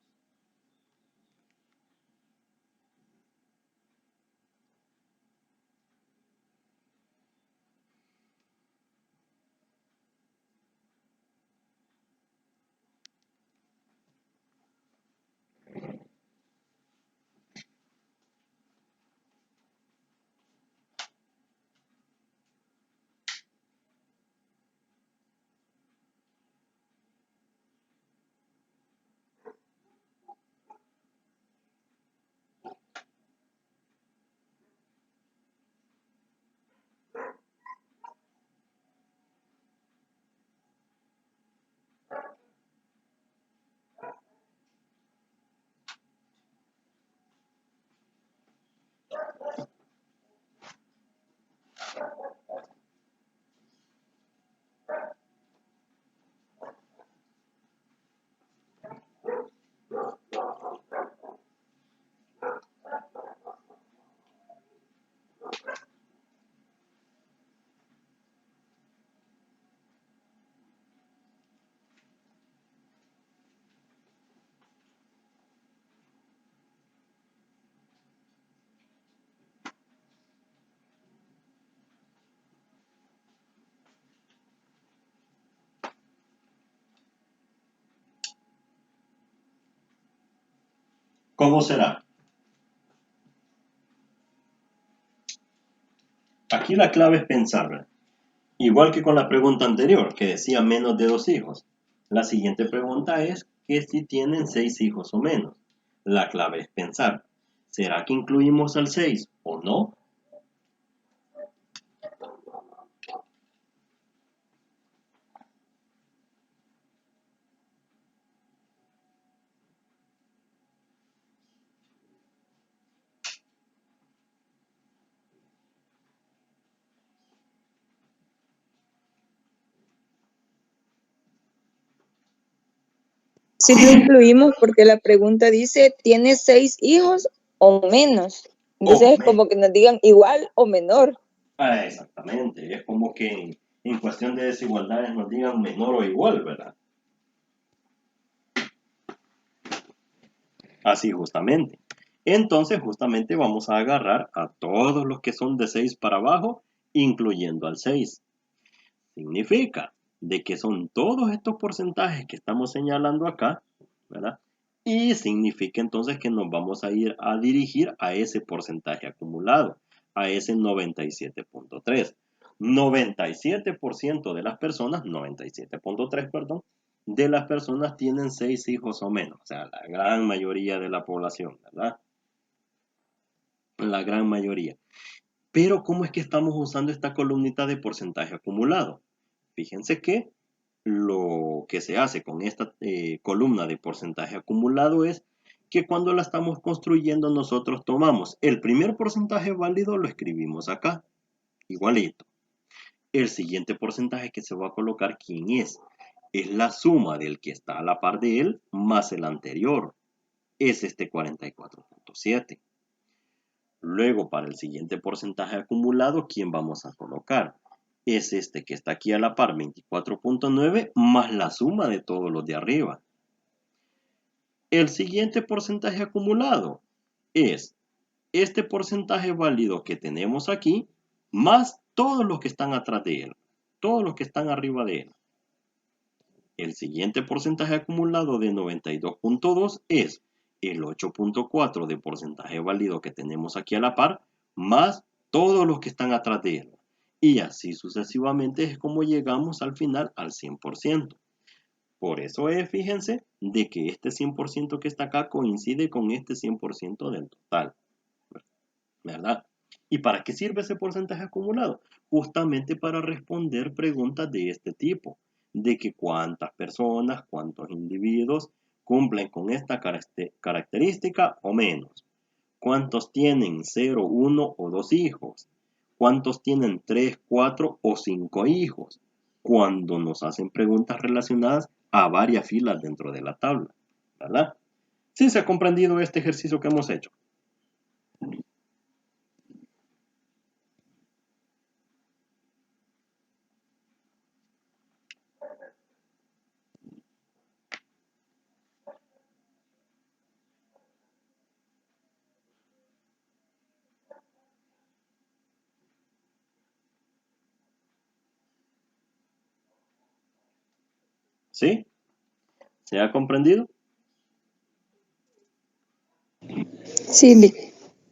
¿Cómo será? Aquí la clave es pensar, igual que con la pregunta anterior, que decía menos de 2 hijos. La siguiente pregunta es que si tienen 6 hijos o menos. La clave es pensar, ¿será que incluimos al 6 o no? Sí lo incluimos porque la pregunta dice, ¿tienes 6 hijos o menos? Entonces es como que nos digan igual o menor. Exactamente, es como que en cuestión de desigualdades nos digan menor o igual, ¿verdad? Así justamente. Entonces justamente vamos a agarrar a todos los que son de 6 para abajo, incluyendo al 6. Significa de que son todos estos porcentajes que estamos señalando acá, ¿verdad? Y significa entonces que nos vamos a ir a dirigir a ese porcentaje acumulado, a ese 97.3. 97% de las personas, 97.3, perdón, de las personas tienen 6 hijos o menos, o sea, la gran mayoría de la población, ¿verdad? La gran mayoría. Pero ¿cómo es que estamos usando esta columnita de porcentaje acumulado? Fíjense que lo que se hace con esta columna de porcentaje acumulado es que cuando la estamos construyendo nosotros tomamos el primer porcentaje válido, lo escribimos acá, igualito. El siguiente porcentaje que se va a colocar, ¿quién es? Es la suma del que está a la par de él más el anterior. Es este 44.7. Luego, para el siguiente porcentaje acumulado, ¿quién vamos a colocar? Es este que está aquí a la par, 24.9, más la suma de todos los de arriba. El siguiente porcentaje acumulado es este porcentaje válido que tenemos aquí, más todos los que están atrás de él, todos los que están arriba de él. El siguiente porcentaje acumulado de 92.2 es el 8.4 de porcentaje válido que tenemos aquí a la par, más todos los que están atrás de él. Y así sucesivamente es como llegamos al final al 100%. Por eso es, fíjense, de que este 100% que está acá coincide con este 100% del total, ¿verdad? ¿Y para qué sirve ese porcentaje acumulado? Justamente para responder preguntas de este tipo, de que cuántas personas, cuántos individuos cumplen con esta característica o menos. ¿Cuántos tienen 0, 1 o 2 hijos? ¿Cuántos tienen 3, 4 o 5 hijos? Cuando nos hacen preguntas relacionadas a varias filas dentro de la tabla, ¿verdad? ¿Sí se ha comprendido este ejercicio que hemos hecho? ¿Sí? ¿Se ha comprendido? Sí,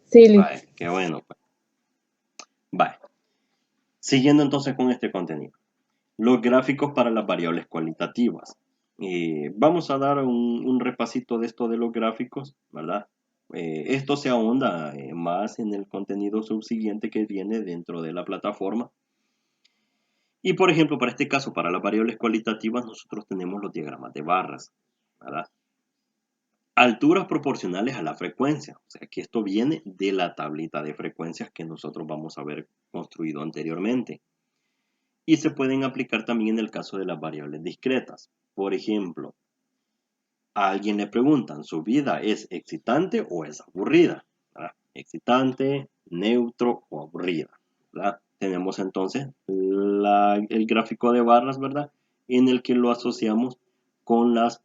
Sí, Vale, qué bueno, pues. Vale. Siguiendo entonces con este contenido. Los gráficos para las variables cualitativas. Vamos a dar un repasito de esto de los gráficos, ¿verdad? Esto se ahonda más en el contenido subsiguiente que viene dentro de la plataforma. Y por ejemplo, para este caso, para las variables cualitativas, nosotros tenemos los diagramas de barras, ¿verdad? Alturas proporcionales a la frecuencia, o sea que esto viene de la tablita de frecuencias que nosotros vamos a ver construido anteriormente. Y se pueden aplicar también en el caso de las variables discretas. Por ejemplo, a alguien le preguntan, ¿su vida es excitante o es aburrida? ¿Verdad? Excitante, neutro o aburrida, ¿verdad? Tenemos entonces el gráfico de barras, ¿verdad? En el que lo asociamos con las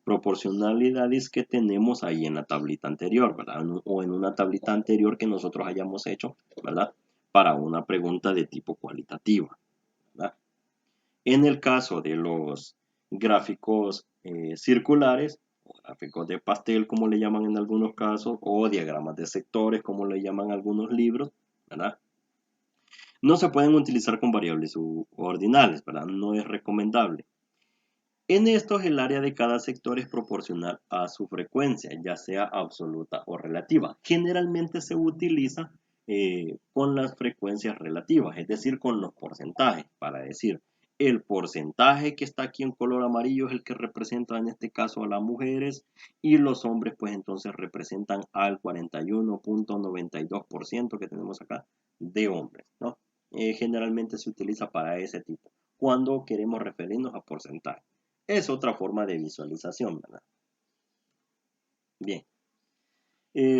proporcionalidades que tenemos ahí en la tablita anterior, ¿verdad? O en una tablita anterior que nosotros hayamos hecho, ¿verdad? Para una pregunta de tipo cualitativa, ¿verdad? En el caso de los gráficos circulares, o gráficos de pastel, como le llaman en algunos casos, o diagramas de sectores, como le llaman algunos libros, ¿verdad? No se pueden utilizar con variables ordinales, ¿verdad? No es recomendable. En estos, el área de cada sector es proporcional a su frecuencia, ya sea absoluta o relativa. Generalmente se utiliza con las frecuencias relativas, es decir, con los porcentajes, para decir, el porcentaje que está aquí en color amarillo es el que representa en este caso a las mujeres y los hombres pues entonces representan al 41.92% que tenemos acá de hombres, ¿no? Generalmente se utiliza para ese tipo, cuando queremos referirnos a porcentaje. Es otra forma de visualización, ¿verdad? Bien.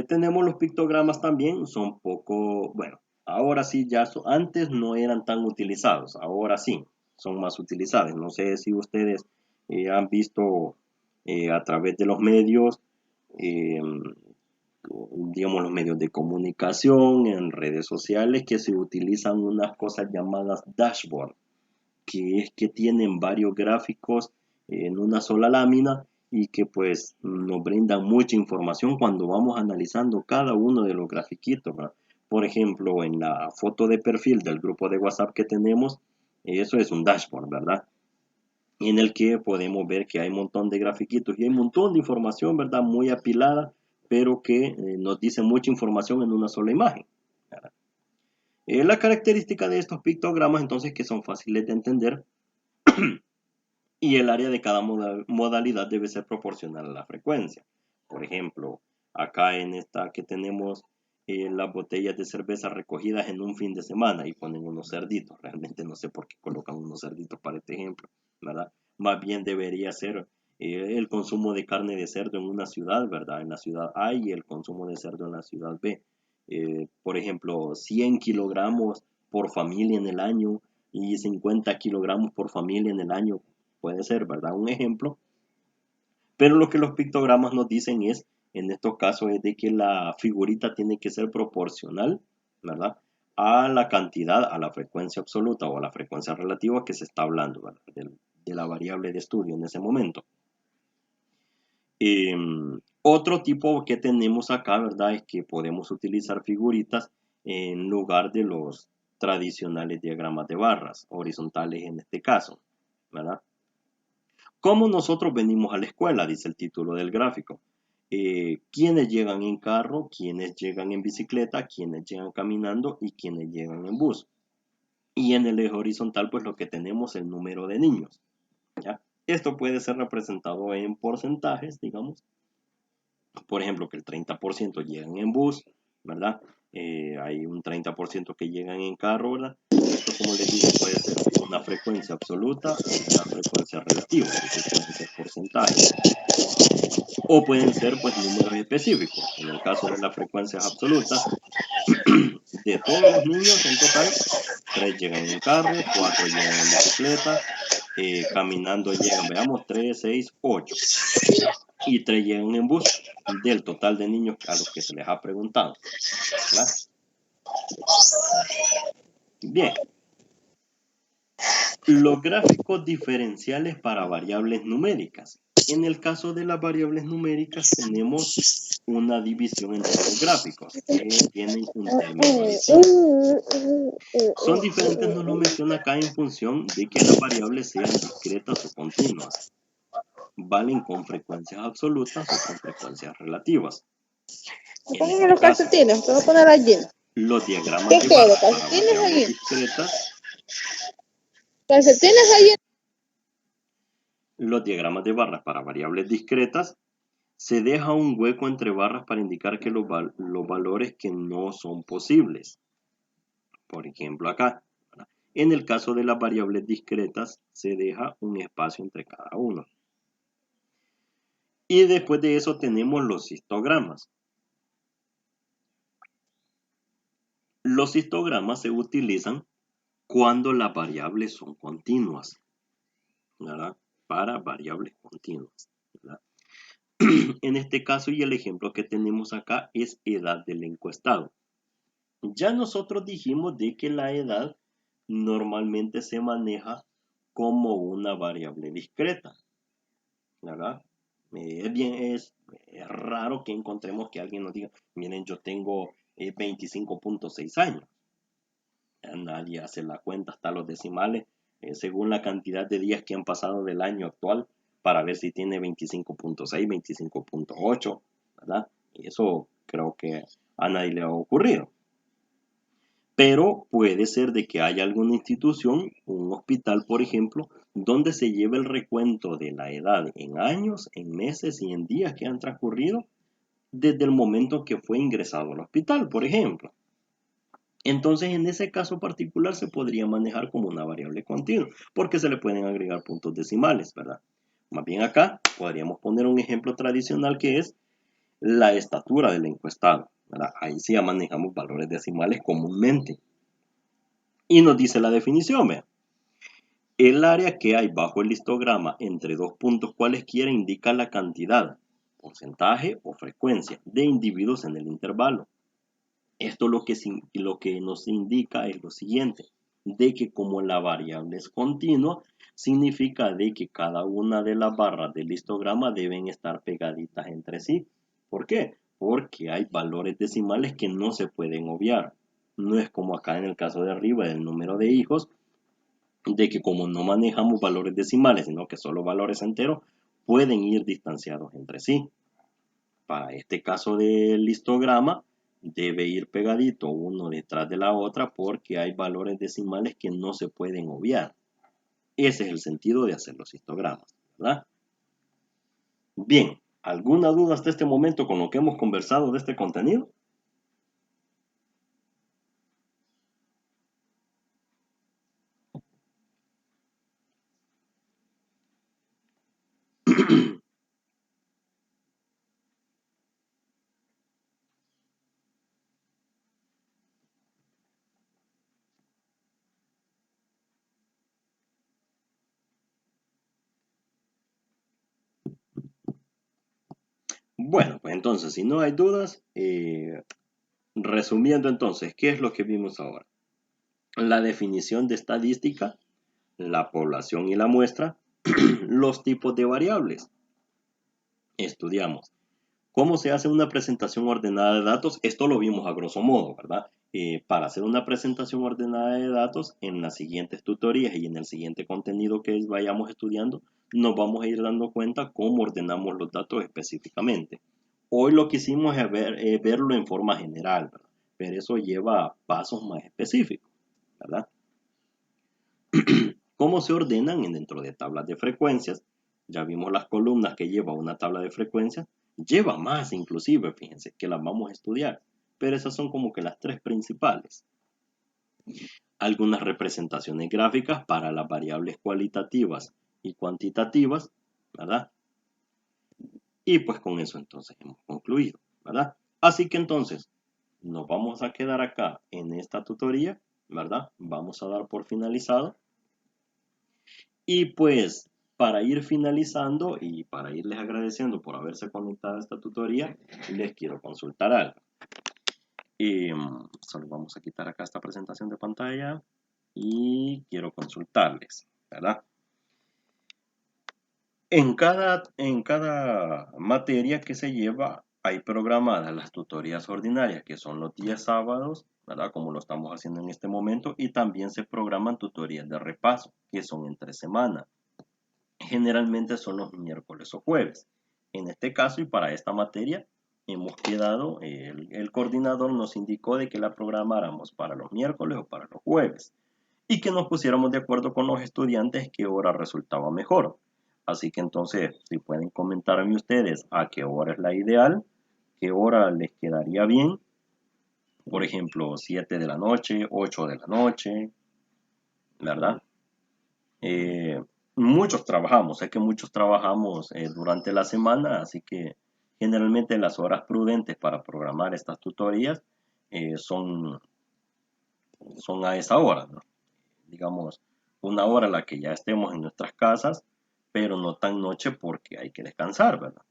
Tenemos los pictogramas también, son poco, bueno, ahora sí ya antes no eran tan utilizados, ahora sí son más utilizados. No sé si ustedes han visto a través de los medios, eh, digamos los medios de comunicación, en redes sociales, que se utilizan unas cosas llamadas dashboard, que es que tienen varios gráficos en una sola lámina y que pues nos brindan mucha información cuando vamos analizando cada uno de los grafiquitos, ¿verdad? Por ejemplo, en la foto de perfil del grupo de WhatsApp que tenemos, eso es un dashboard, ¿verdad? En el que podemos ver que hay un montón de grafiquitos y hay un montón de información, ¿verdad? Muy apilada, pero que nos dice mucha información en una sola imagen, ¿verdad? La característica de estos pictogramas, entonces, que son fáciles de entender, y el área de cada modalidad debe ser proporcional a la frecuencia. Por ejemplo, acá en esta que tenemos las botellas de cerveza recogidas en un fin de semana y ponen unos cerditos. Realmente no sé por qué colocan unos cerditos para este ejemplo, ¿verdad? Más bien debería ser el consumo de carne de cerdo en una ciudad, ¿verdad? En la ciudad A y el consumo de cerdo en la ciudad B. Por ejemplo, 100 kilogramos por familia en el año y 50 kilogramos por familia en el año. Puede ser, ¿verdad? Un ejemplo. Pero lo que los pictogramas nos dicen es, en estos casos, es de que la figurita tiene que ser proporcional, ¿verdad? A la cantidad, a la frecuencia absoluta o a la frecuencia relativa que se está hablando, ¿verdad? De la variable de estudio en ese momento. Otro tipo que tenemos acá, ¿verdad? Es que podemos utilizar figuritas en lugar de los tradicionales diagramas de barras, horizontales en este caso, ¿verdad? ¿Cómo nosotros venimos a la escuela? Dice el título del gráfico. ¿Quiénes llegan en carro? ¿Quiénes llegan en bicicleta? ¿Quiénes llegan caminando? ¿Y quiénes llegan en bus? Y en el eje horizontal, pues lo que tenemos es el número de niños, ¿ya? Esto puede ser representado en porcentajes, digamos. Por ejemplo, que el 30% llegan en bus, ¿verdad? Hay un 30% que llegan en carro, ¿verdad? Esto, como les digo, puede ser una frecuencia absoluta o una frecuencia relativa, es decir, pueden ser porcentajes. O pueden ser, pues, números específicos. En el caso de las frecuencias absolutas, de todos los niños en total, 3 llegan en carro, 4 llegan en bicicleta, caminando llegan, veamos, 3, 6, 8. Y 3 llegan en bus del total de niños a los que se les ha preguntado, ¿verdad? Bien. Los gráficos diferenciales para variables numéricas. En el caso de las variables numéricas tenemos una división entre los gráficos que tienen un término adicional. Son diferentes, nos lo menciona acá en función de que las variables sean discretas o continuas. Valen con frecuencias absolutas o con frecuencias relativas. Póngame los calcetines, te voy a poner allí. Los diagramas ¿Qué de quiere? barras para ¿Calcetines variables allí? discretas. ¿Calcetines allí? Los diagramas de barras para variables discretas se deja un hueco entre barras para indicar que los valores que no son posibles. Por ejemplo, acá, ¿verdad? En el caso de las variables discretas se deja un espacio entre cada uno. Y después de eso tenemos los histogramas. Los histogramas se utilizan cuando las variables son continuas, ¿verdad? Para variables continuas, ¿verdad? En este caso, y el ejemplo que tenemos acá es edad del encuestado. Ya nosotros dijimos de que la edad normalmente se maneja como una variable discreta, ¿verdad? Es raro que encontremos que alguien nos diga, miren, yo tengo 25.6 años. Nadie hace la cuenta hasta los decimales, según la cantidad de días que han pasado del año actual, para ver si tiene 25.6, 25.8, ¿verdad? Y eso creo que a nadie le ha ocurrido. Pero puede ser de que haya alguna institución, un hospital, por ejemplo, donde se lleve el recuento de la edad en años, en meses y en días que han transcurrido desde el momento que fue ingresado al hospital, por ejemplo. Entonces, en ese caso particular se podría manejar como una variable continua, porque se le pueden agregar puntos decimales, ¿verdad? Más bien acá podríamos poner un ejemplo tradicional que es la estatura del encuestado, ¿verdad? Ahí sí ya manejamos valores decimales comúnmente. Y nos dice la definición, vea. El área que hay bajo el histograma entre dos puntos cualesquiera indica la cantidad, porcentaje o frecuencia de individuos en el intervalo. Esto lo que nos indica es lo siguiente, de que como la variable es continua, significa de que cada una de las barras del histograma deben estar pegaditas entre sí. ¿Por qué? Porque hay valores decimales que no se pueden obviar. No es como acá en el caso de arriba del número de hijos, de que como no manejamos valores decimales, sino que solo valores enteros, pueden ir distanciados entre sí. Para este caso del histograma, debe ir pegadito uno detrás de la otra porque hay valores decimales que no se pueden obviar. Ese es el sentido de hacer los histogramas, ¿verdad? Bien, ¿alguna duda hasta este momento con lo que hemos conversado de este contenido? Bueno, pues entonces, si no hay dudas, resumiendo entonces, ¿qué es lo que vimos ahora? La definición de estadística, la población y la muestra, los tipos de variables. Estudiamos cómo se hace una presentación ordenada de datos. Esto lo vimos a grosso modo, ¿verdad? Para hacer una presentación ordenada de datos, en las siguientes tutorías y en el siguiente contenido que vayamos estudiando, nos vamos a ir dando cuenta cómo ordenamos los datos específicamente. Hoy lo que hicimos es verlo en forma general, ¿verdad? Pero eso lleva a pasos más específicos, ¿verdad? ¿Cómo se ordenan dentro de tablas de frecuencias? Ya vimos las columnas que lleva una tabla de frecuencias. Lleva más inclusive, fíjense, que las vamos a estudiar. Pero esas son como que las tres principales. Algunas representaciones gráficas para las variables cualitativas y cuantitativas, ¿verdad? Y pues con eso entonces hemos concluido, ¿verdad? Así que entonces nos vamos a quedar acá en esta tutoría, ¿verdad? Vamos a dar por finalizado. Y pues para ir finalizando y para irles agradeciendo por haberse conectado a esta tutoría, les quiero consultar algo. Solo vamos a quitar acá esta presentación de pantalla y quiero consultarles, ¿verdad? En cada materia que se lleva hay programadas las tutorías ordinarias, que son los días sábados, ¿verdad? Como lo estamos haciendo en este momento, y también se programan tutorías de repaso, que son entre semana. Generalmente son los miércoles o jueves. En este caso y para esta materia hemos quedado, el coordinador nos indicó de que la programáramos para los miércoles o para los jueves y que nos pusiéramos de acuerdo con los estudiantes qué hora resultaba mejor. Así que entonces, si pueden comentarme ustedes a qué hora es la ideal, qué hora les quedaría bien, por ejemplo, 7 de la noche, 8 de la noche, ¿verdad? Muchos trabajamos, sé que muchos trabajamos durante la semana, así que generalmente las horas prudentes para programar estas tutorías son a esa hora, ¿no? Digamos, una hora a la que ya estemos en nuestras casas, pero no tan noche porque hay que descansar, ¿verdad?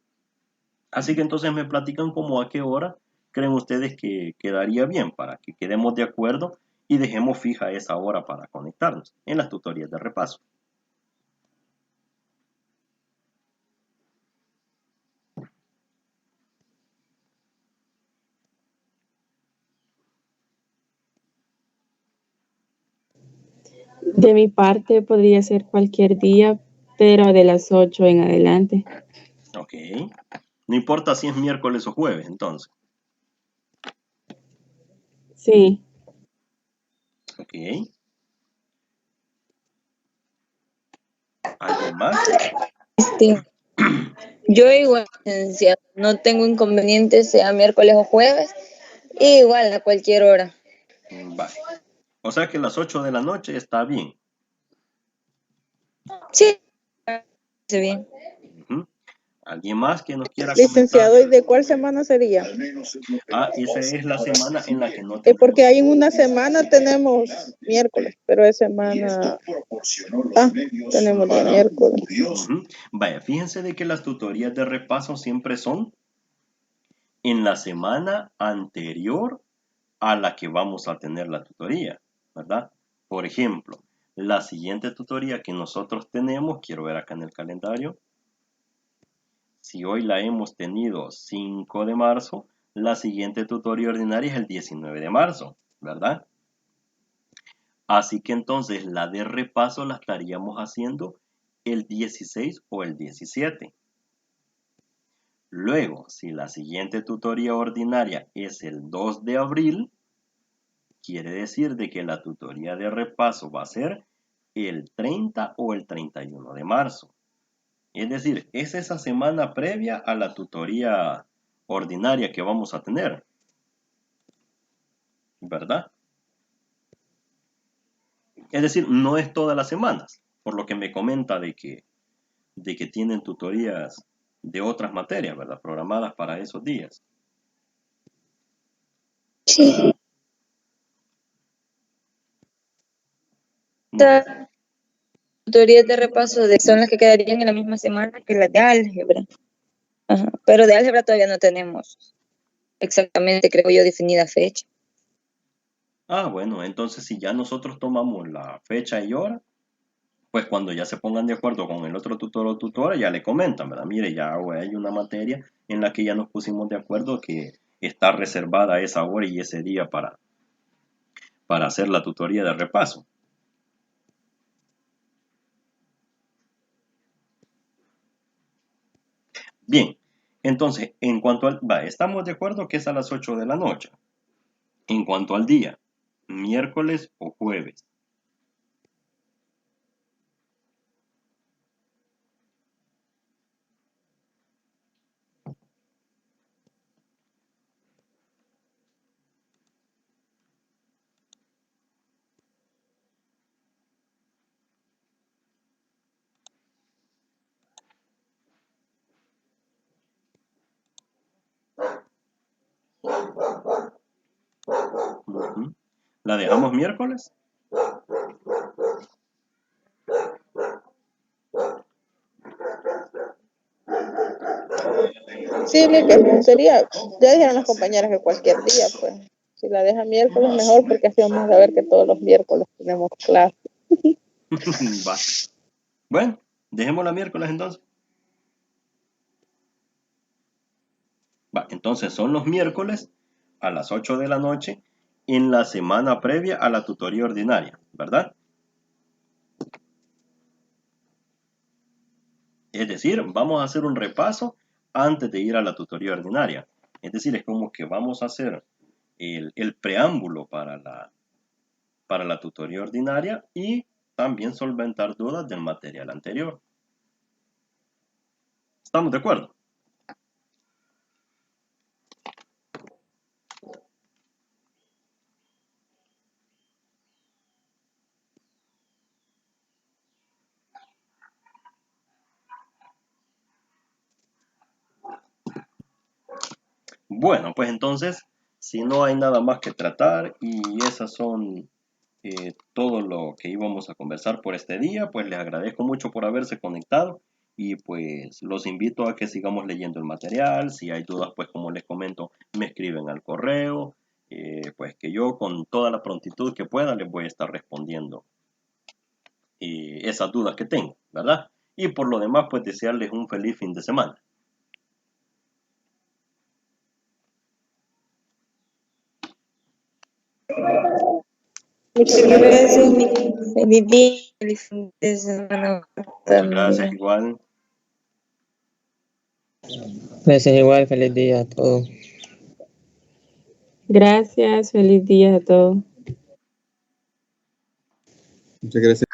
Así que entonces me platican como a qué hora creen ustedes que quedaría bien para que quedemos de acuerdo y dejemos fija esa hora para conectarnos en las tutorías de repaso. De mi parte podría ser cualquier día, pero de las 8 en adelante. Ok. No importa si es miércoles o jueves, entonces. Sí, Ok. ¿Algo más? Yo igual, licenciado, no tengo inconveniente sea miércoles o jueves, igual a cualquier hora. Vale. O sea que las 8 de la noche está bien. Sí, bien. Ujú. ¿Alguien más que nos quiera Licenciado, comentar? ¿y de cuál semana sería? Esa es la semana en la que no Es tenemos. porque hay en una semana tenemos miércoles, pero es semana... tenemos día miércoles. Ujú. Vaya, fíjense de que las tutorías de repaso siempre son en la semana anterior a la que vamos a tener la tutoría, ¿verdad? Por ejemplo, la siguiente tutoría que nosotros tenemos, quiero ver acá en el calendario, si hoy la hemos tenido 5 de marzo, la siguiente tutoría ordinaria es el 19 de marzo, ¿verdad? Así que entonces la de repaso la estaríamos haciendo el 16 o el 17. Luego, si la siguiente tutoría ordinaria es el 2 de abril, quiere decir de que la tutoría de repaso va a ser el 30 o el 31 de marzo. Es decir, es esa semana previa a la tutoría ordinaria que vamos a tener, ¿verdad? Es decir, no es todas las semanas, por lo que me comenta de que tienen tutorías de otras materias, ¿verdad? Programadas para esos días. Sí. Muy bien. Estas tutorías de repaso son las que quedarían en la misma semana que las de álgebra. Ajá. Pero de álgebra todavía no tenemos exactamente, creo yo, definida fecha. Bueno, entonces si ya nosotros tomamos la fecha y hora, pues cuando ya se pongan de acuerdo con el otro tutor o tutora, ya le comentan, ¿verdad? Mire, ya hay una materia en la que ya nos pusimos de acuerdo que está reservada esa hora y ese día para hacer la tutoría de repaso. Bien, entonces, en cuanto al... estamos de acuerdo que es a las 8 de la noche. En cuanto al día, miércoles o jueves. Ujú. ¿La dejamos miércoles? Sí, que sería, ya dijeron las compañeras que cualquier día, pues. Si la deja miércoles mejor, porque así vamos a ver que todos los miércoles tenemos clase. Va. Bueno, dejémosla miércoles entonces. Va, entonces son los miércoles a las 8 de la noche en la semana previa a la tutoría ordinaria, ¿verdad? Es decir, vamos a hacer un repaso antes de ir a la tutoría ordinaria. Es decir, es como que vamos a hacer el preámbulo para la tutoría ordinaria y también solventar dudas del material anterior. ¿Estamos de acuerdo? Bueno, pues entonces, si no hay nada más que tratar y esas son todo lo que íbamos a conversar por este día, pues les agradezco mucho por haberse conectado y pues los invito a que sigamos leyendo el material. Si hay dudas, pues como les comento, me escriben al correo, pues que yo con toda la prontitud que pueda les voy a estar respondiendo esas dudas que tengo, ¿verdad? Y por lo demás, pues desearles un feliz fin de semana. Muchas gracias, feliz día, feliz fin de semana Muchas gracias, también. igual. Gracias igual, feliz día a todos. Gracias, feliz día a todos. Muchas gracias.